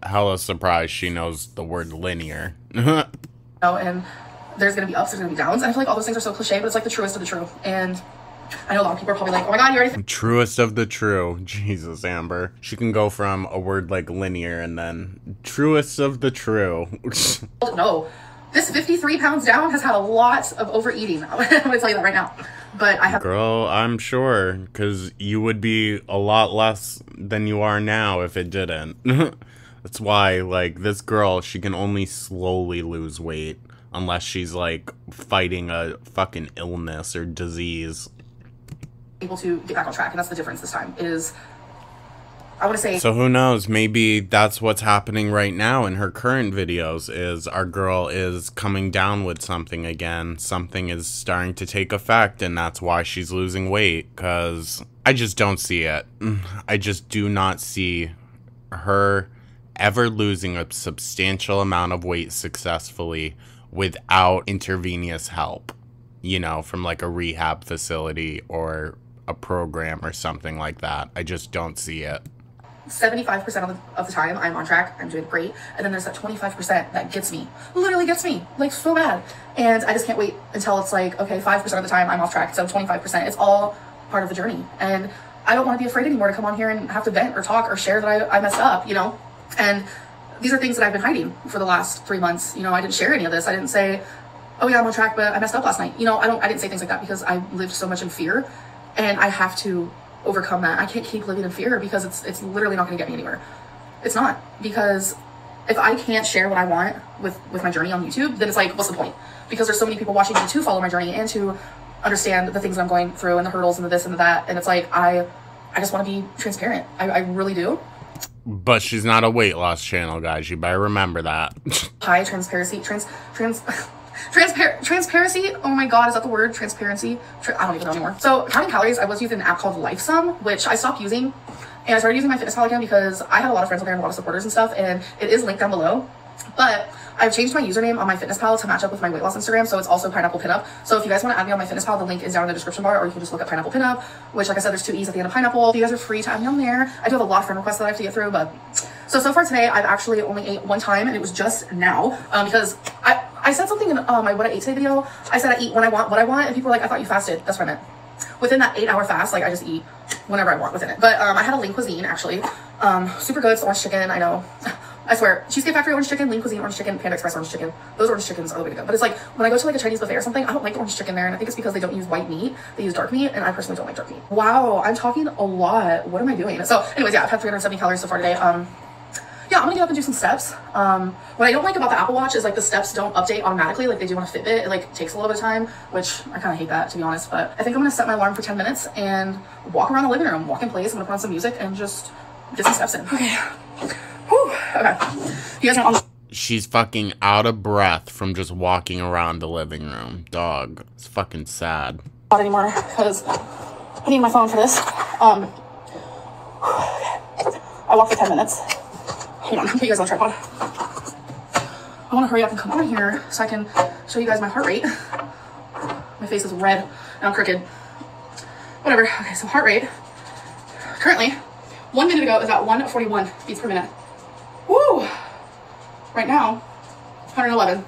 hella surprised she knows the word linear. You know, and there's going to be ups, there's going to be downs, and I feel like all those things are so cliche, but it's like the truest of the true. And I know a lot of people are probably like, oh my god, you already truest of the true. Jesus, Amber. She can go from a word like linear and then truest of the true. No. This 53 pounds down has had a lot of overeating. I'm going to tell you that right now. But I have... Girl, I'm sure, because you would be a lot less than you are now if it didn't. That's why, like, this girl, she can only slowly lose weight unless she's, like, fighting a fucking illness or disease. Able to get back on track, and that's the difference this time, is... I want to say... So who knows, maybe that's what's happening right now in her current videos, is our girl is coming down with something again. Something is starting to take effect, and that's why she's losing weight, because I just don't see it. I just do not see her ever losing a substantial amount of weight successfully without intravenous help, you know, from like a rehab facility or a program or something like that. I just don't see it. 75% of the time I'm on track, I'm doing great, and then there's that 25% that gets me, literally gets me, like so bad, and I just can't wait until it's like, okay, 5% of the time I'm off track, so 25%, it's all part of the journey, and I don't want to be afraid anymore to come on here and have to vent or talk or share that I messed up, you know, and these are things that I've been hiding for the last 3 months, you know. I didn't share any of this. I didn't say, oh yeah, I'm on track, but I messed up last night, you know. I didn't say things like that because I lived so much in fear, and I have to overcome that. I can't keep living in fear because it's literally not going to get me anywhere. It's not, because if I can't share what I want with my journey on YouTube, then it's like, what's the point? Because there's so many people watching me to follow my journey and to understand the things that I'm going through and the hurdles and the this and the that, and it's like I just want to be transparent. I really do. But she's not a weight loss channel, guys. You better remember that. High transparency, transparency, oh my god, is that the word? Transparency? I don't even know anymore. So counting calories, I was using an app called LifeSum, which I stopped using, and I started using my fitness pal again because I had a lot of friends on there and a lot of supporters and stuff, and it is linked down below. But I've changed my username on my fitness pal to match up with my weight loss Instagram, so it's also Pineapple Pinup. So if you guys want to add me on my fitness pal, the link is down in the description bar, or you can just look at Pineapple Pinup, which, like I said, there's 2 E's at the end of pineapple. You guys are free to add me on there. I do have a lot of friend requests that I have to get through, but so far today I've actually only ate 1 time, and it was just now, because I said something in my What I Ate Today video. I said I eat when I want what I want, and people were like, I thought you fasted. That's what I meant. Within that 8-hour fast, like, I just eat whenever I want within it. But I had a lean cuisine, actually. Super good. It's orange chicken, I know. I swear, Cheesecake Factory orange chicken, Lean Cuisine orange chicken, Panda Express orange chicken. Those orange chickens are the way to go. But it's like, when I go to like a Chinese buffet or something, I don't like the orange chicken there, and I think it's because they don't use white meat. They use dark meat, and I personally don't like dark meat. Wow, I'm talking a lot. What am I doing? So anyways, yeah, I've had 370 calories so far today. Yeah, I'm gonna get up and do some steps. What I don't like about the Apple Watch is like the steps don't update automatically like they do on a Fitbit. It like takes a little bit of time, which I kind of hate that, to be honest. But I think I'm gonna set my alarm for 10 minutes and walk around the living room, walk in place. I'm gonna put on some music and just get some steps in. Okay. Whew. Okay. You guys are on. She's fucking out of breath from just walking around the living room. Dog. It's fucking sad. Not anymore because I need my phone for this. I walked for 10 minutes. Hold on, I'll put you guys on tripod. I want to hurry up and come on here so I can show you guys my heart rate. My face is red and I'm crooked. Whatever. Okay, so heart rate. Currently, 1 minute ago is at 141 beats per minute. Woo! Right now, 111.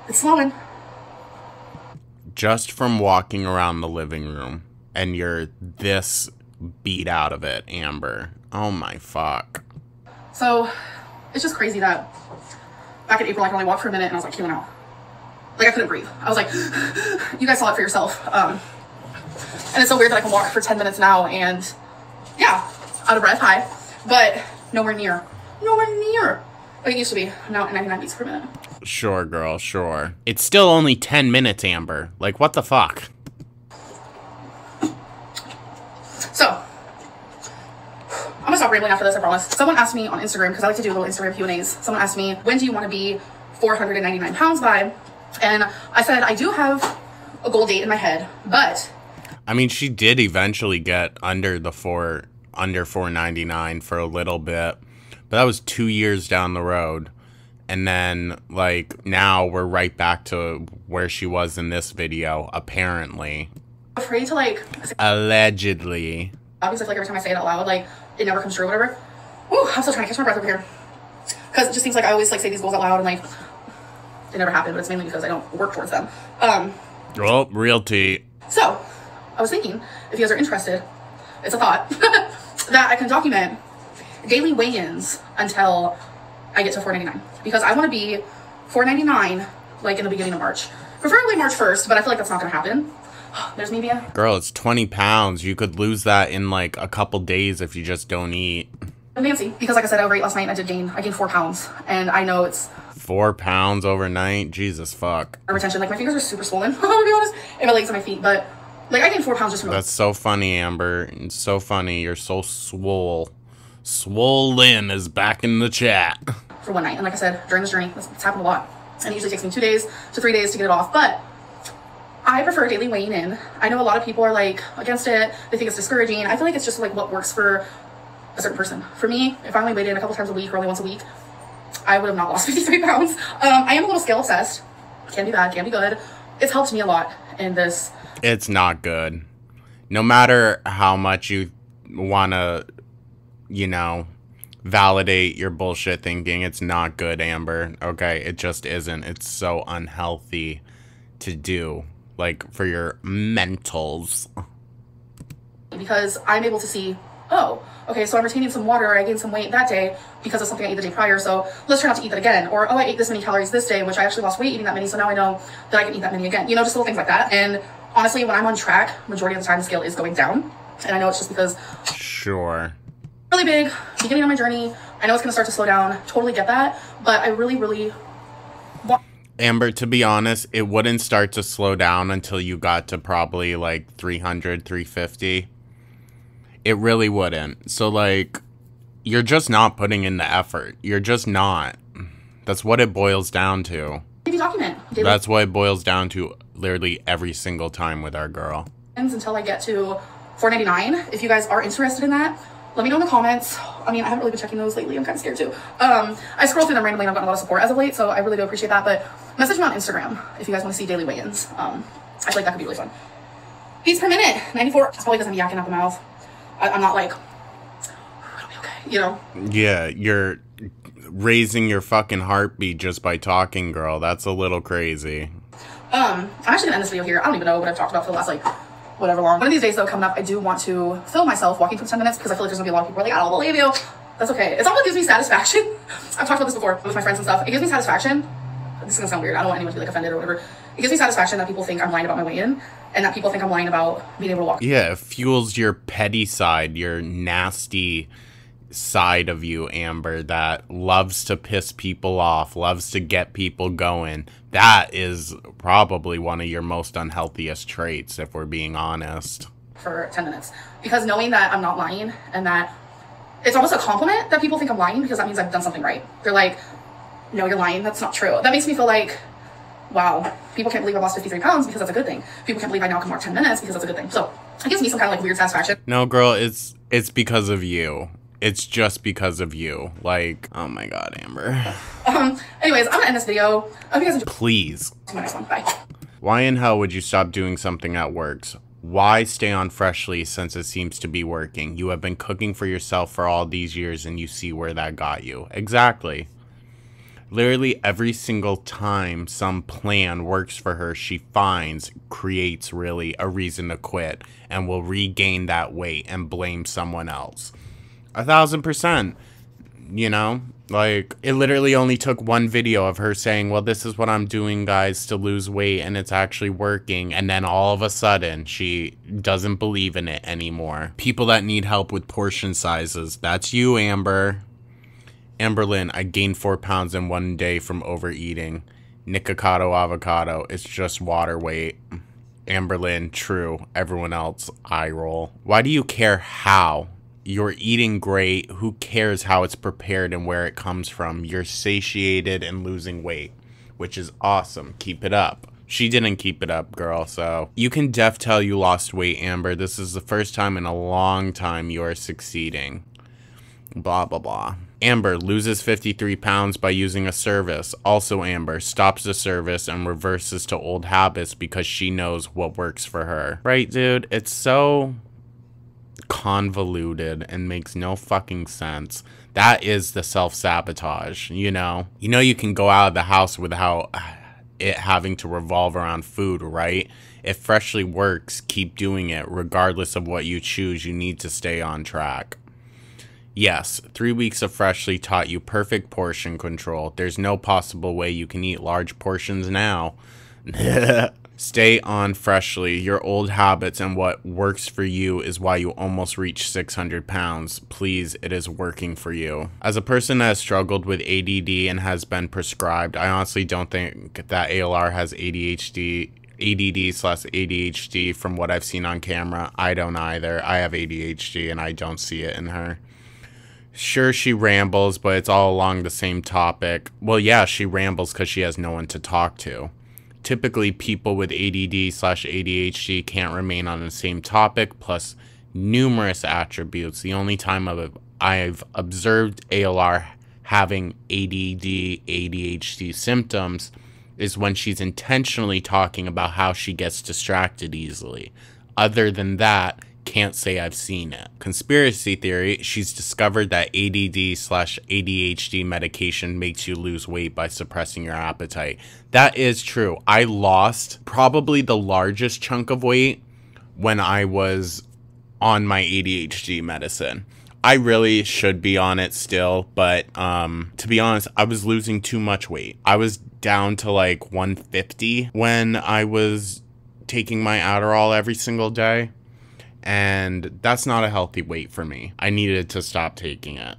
It's slowing. Just from walking around the living room, and you're this beat out of it, Amber. Oh my fuck. So, it's just crazy that back in April I could only walk for a minute and I was like killing out. Like I couldn't breathe. I was like, you guys saw it for yourself. And it's so weird that I can walk for 10 minutes now and yeah, out of breath, high, but nowhere near like it used to be. I'm now at 99 beats per minute. Sure, girl, sure. It's still only 10 minutes, Amber. Like, what the fuck? stop rambling after this, I promise. Someone asked me on Instagram, because I like to do little Instagram Q&As. Someone asked me, when do you want to be 499 pounds by? And I said, I do have a goal date in my head, but... I mean, she did eventually get under 499 for a little bit, but that was 2 years down the road. And then, like, now we're right back to where she was in this video, apparently. Afraid to, like... Allegedly. Obviously, I feel like every time I say it out loud, like, it never comes true or whatever. Ooh, I'm still trying to catch my breath over here. Because it just seems like I always, like, say these goals out loud and, like, they never happen, but it's mainly because I don't work towards them. Well, real tea. So, I was thinking, if you guys are interested, it's a thought, that I can document daily weigh-ins until I get to 499. Because I want to be 499, like, in the beginning of March. Preferably March 1st, but I feel like that's not going to happen. There's maybe a... Girl, it's 20 pounds. You could lose that in, like, a couple days if you just don't eat. Nancy, because like I said, I overate last night and I gained 4 pounds. And I know it's... 4 pounds overnight? Jesus fuck. Retention. Like, my fingers are super swollen, to be honest. And my legs and my feet, but... Like, I gained 4 pounds just from... That's so funny, Amber. It's so funny. You're so swole. Swollen is back in the chat. For one night. And like I said, during this journey, it's happened a lot. And it usually takes me 2 days to 3 days to get it off. But I prefer daily weighing in. I know a lot of people are, like, against it. They think it's discouraging. I feel like it's just, like, what works for a certain person. For me, if I only weighed in a couple times a week or only once a week, I would have not lost 53 pounds. I am a little scale obsessed. Can be bad, can be good. It's helped me a lot in this. It's not good. No matter how much you want to, you know, validate your bullshit thinking, it's not good, Amber. Okay? It just isn't. It's so unhealthy to do. Like, for your mentals. Because I'm able to see, oh, okay, so I'm retaining some water, I gained some weight that day because of something I ate the day prior, so let's try not to eat that again. Or, oh, I ate this many calories this day, which I actually lost weight eating that many, so now I know that I can eat that many again. You know, just little things like that. And honestly, when I'm on track, majority of the time the scale is going down. And I know it's just because... Sure. Really big, beginning of my journey. I know it's going to start to slow down. Totally get that. But I really, really want... Amber, to be honest, it wouldn't start to slow down until you got to probably like 300, 350. It really wouldn't. So, like, you're just not putting in the effort. You're just not. That's what it boils down to. Maybe document. That's what it boils down to literally every single time with our girl. Until I get to 499. If you guys are interested in that, let me know in the comments. I mean, I haven't really been checking those lately. I'm kind of scared too. I scroll through them randomly and I've gotten a lot of support as of late, so I really do appreciate that. But message me on Instagram if you guys want to see daily weigh-ins. I feel like that could be really fun. Beats per minute, 94. It's probably because I'm yakking out the mouth. I'm not like, it'll be okay, you know? Yeah, you're raising your fucking heartbeat just by talking, girl. That's a little crazy. I'm actually gonna end this video here. I don't even know what I've talked about for the last, like, whatever long. One of these days, though, coming up, I do want to film myself walking for 10 minutes because I feel like there's gonna be a lot of people who are like, I don't believe you. That's okay. It's all what gives me satisfaction. I've talked about this before with my friends and stuff. It gives me satisfaction. This is gonna sound weird. I don't want anyone to be, like, offended or whatever. It gives me satisfaction that people think I'm lying about my weigh-in and that people think I'm lying about being able to walk. Yeah, it fuels your petty side, your nasty side of you, Amber, that loves to piss people off, loves to get people going. That is probably one of your most unhealthiest traits, if we're being honest. For 10 minutes. Because knowing that I'm not lying and that it's almost a compliment that people think I'm lying because that means I've done something right. They're like, no, you're lying. That's not true. That makes me feel like, wow, people can't believe I lost 53 pounds because that's a good thing. People can't believe I now can walk 10 minutes because that's a good thing. So it gives me some kind of like weird satisfaction. No, girl, it's because of you. It's just because of you. Like, oh my god, Amber. Anyways, I'm gonna end this video. I hope you guys enjoy. Please. See you next one. Bye. Why in hell would you stop doing something that works? Why stay on Freshly since it seems to be working? You have been cooking for yourself for all these years and you see where that got you. Exactly. Literally every single time some plan works for her, she creates really a reason to quit and will regain that weight and blame someone else. 1000%. You know, like, it literally only took one video of her saying, well, this is what I'm doing, guys, to lose weight, and it's actually working, and then all of a sudden, she doesn't believe in it anymore. People that need help with portion sizes, that's you, Amber. Amber-Lynn, I gained 4 pounds in one day from overeating. Nikocado avocado, it's just water weight. Amber-Lynn, true. Everyone else, eye roll. Why do you care how You're eating great. Who cares how it's prepared and where it comes from? You're satiated and losing weight, which is awesome. Keep it up. She didn't keep it up, girl, so you can tell you lost weight, Amber. This is the first time in a long time you are succeeding. Blah, blah, blah. Amber loses 53 pounds by using a service. Also, Amber stops the service and reverses to old habits because she knows what works for her. Right, dude? It's so convoluted and makes no fucking sense. That is the self-sabotage, you know? You know you can go out of the house without it having to revolve around food, right? If Freshly works, keep doing it. Regardless of what you choose, you need to stay on track. Yes, 3 weeks of Freshly taught you perfect portion control. There's no possible way you can eat large portions now. Stay on Freshly. Your old habits and what works for you is why you almost reached 600 pounds. Please, it is working for you. As a person that has struggled with ADD and has been prescribed, I honestly don't think that ALR has ADD/ADHD from what I've seen on camera. I don't either. I have ADHD and I don't see it in her. Sure, she rambles, but it's all along the same topic. Well, yeah, she rambles because she has no one to talk to. Typically, people with ADD/ADHD can't remain on the same topic, plus numerous attributes. The only time I've observed ALR having ADD/ADHD symptoms is when she's intentionally talking about how she gets distracted easily. Other than that, can't say I've seen it. Conspiracy theory, she's discovered that ADD/ADHD medication makes you lose weight by suppressing your appetite. That is true. I lost probably the largest chunk of weight when I was on my ADHD medicine. I really should be on it still, but to be honest, I was losing too much weight. I was down to like 150 when I was taking my Adderall every single day. And that's not a healthy weight for me. I needed to stop taking it.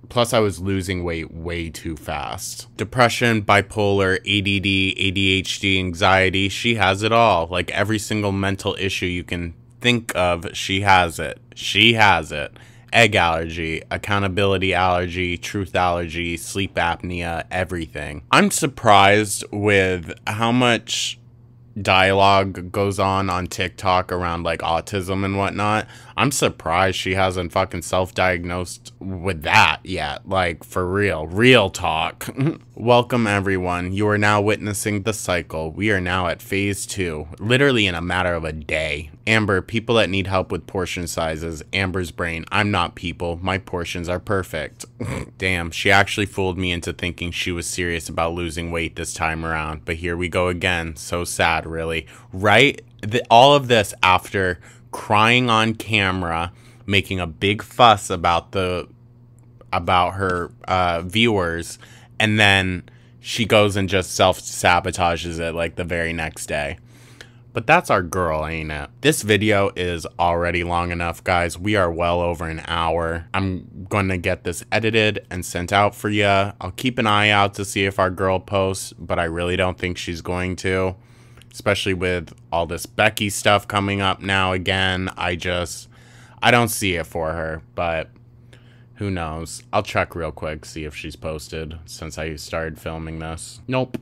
Plus, I was losing weight way too fast. Depression, bipolar, ADD, ADHD, anxiety, she has it all. Like every single mental issue you can think of, she has it. She has it. Egg allergy, accountability allergy, truth allergy, sleep apnea, everything. I'm surprised with how much dialogue goes on TikTok around like autism and whatnot. I'm surprised she hasn't fucking self-diagnosed with that yet. Like, for real talk. Welcome everyone. You are now witnessing the cycle. We are now at phase 2, literally in a matter of a day. Amber, people that need help with portion sizes. Amber's brain, I'm not people. My portions are perfect. Damn, she actually fooled me into thinking she was serious about losing weight this time around. But here we go again. So sad, really. Right? All of this after crying on camera, making a big fuss about her viewers, and then she goes and just self-sabotages it like the very next day. But that's our girl, ain't it? This video is already long enough, guys. We are well over an hour. I'm going to get this edited and sent out for you. I'll keep an eye out to see if our girl posts, but I really don't think she's going to. Especially with all this Becky stuff coming up now again. I don't see it for her, but who knows? I'll check real quick, see if she's posted since I started filming this. Nope.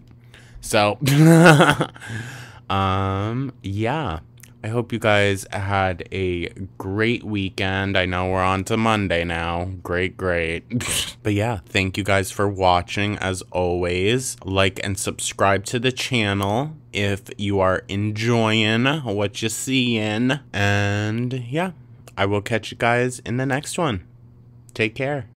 So, yeah. I hope you guys had a great weekend. I know we're on to Monday now. Great. But yeah, thank you guys for watching. As always, like and subscribe to the channel if you are enjoying what you're seeing. And yeah, I will catch you guys in the next one. Take care.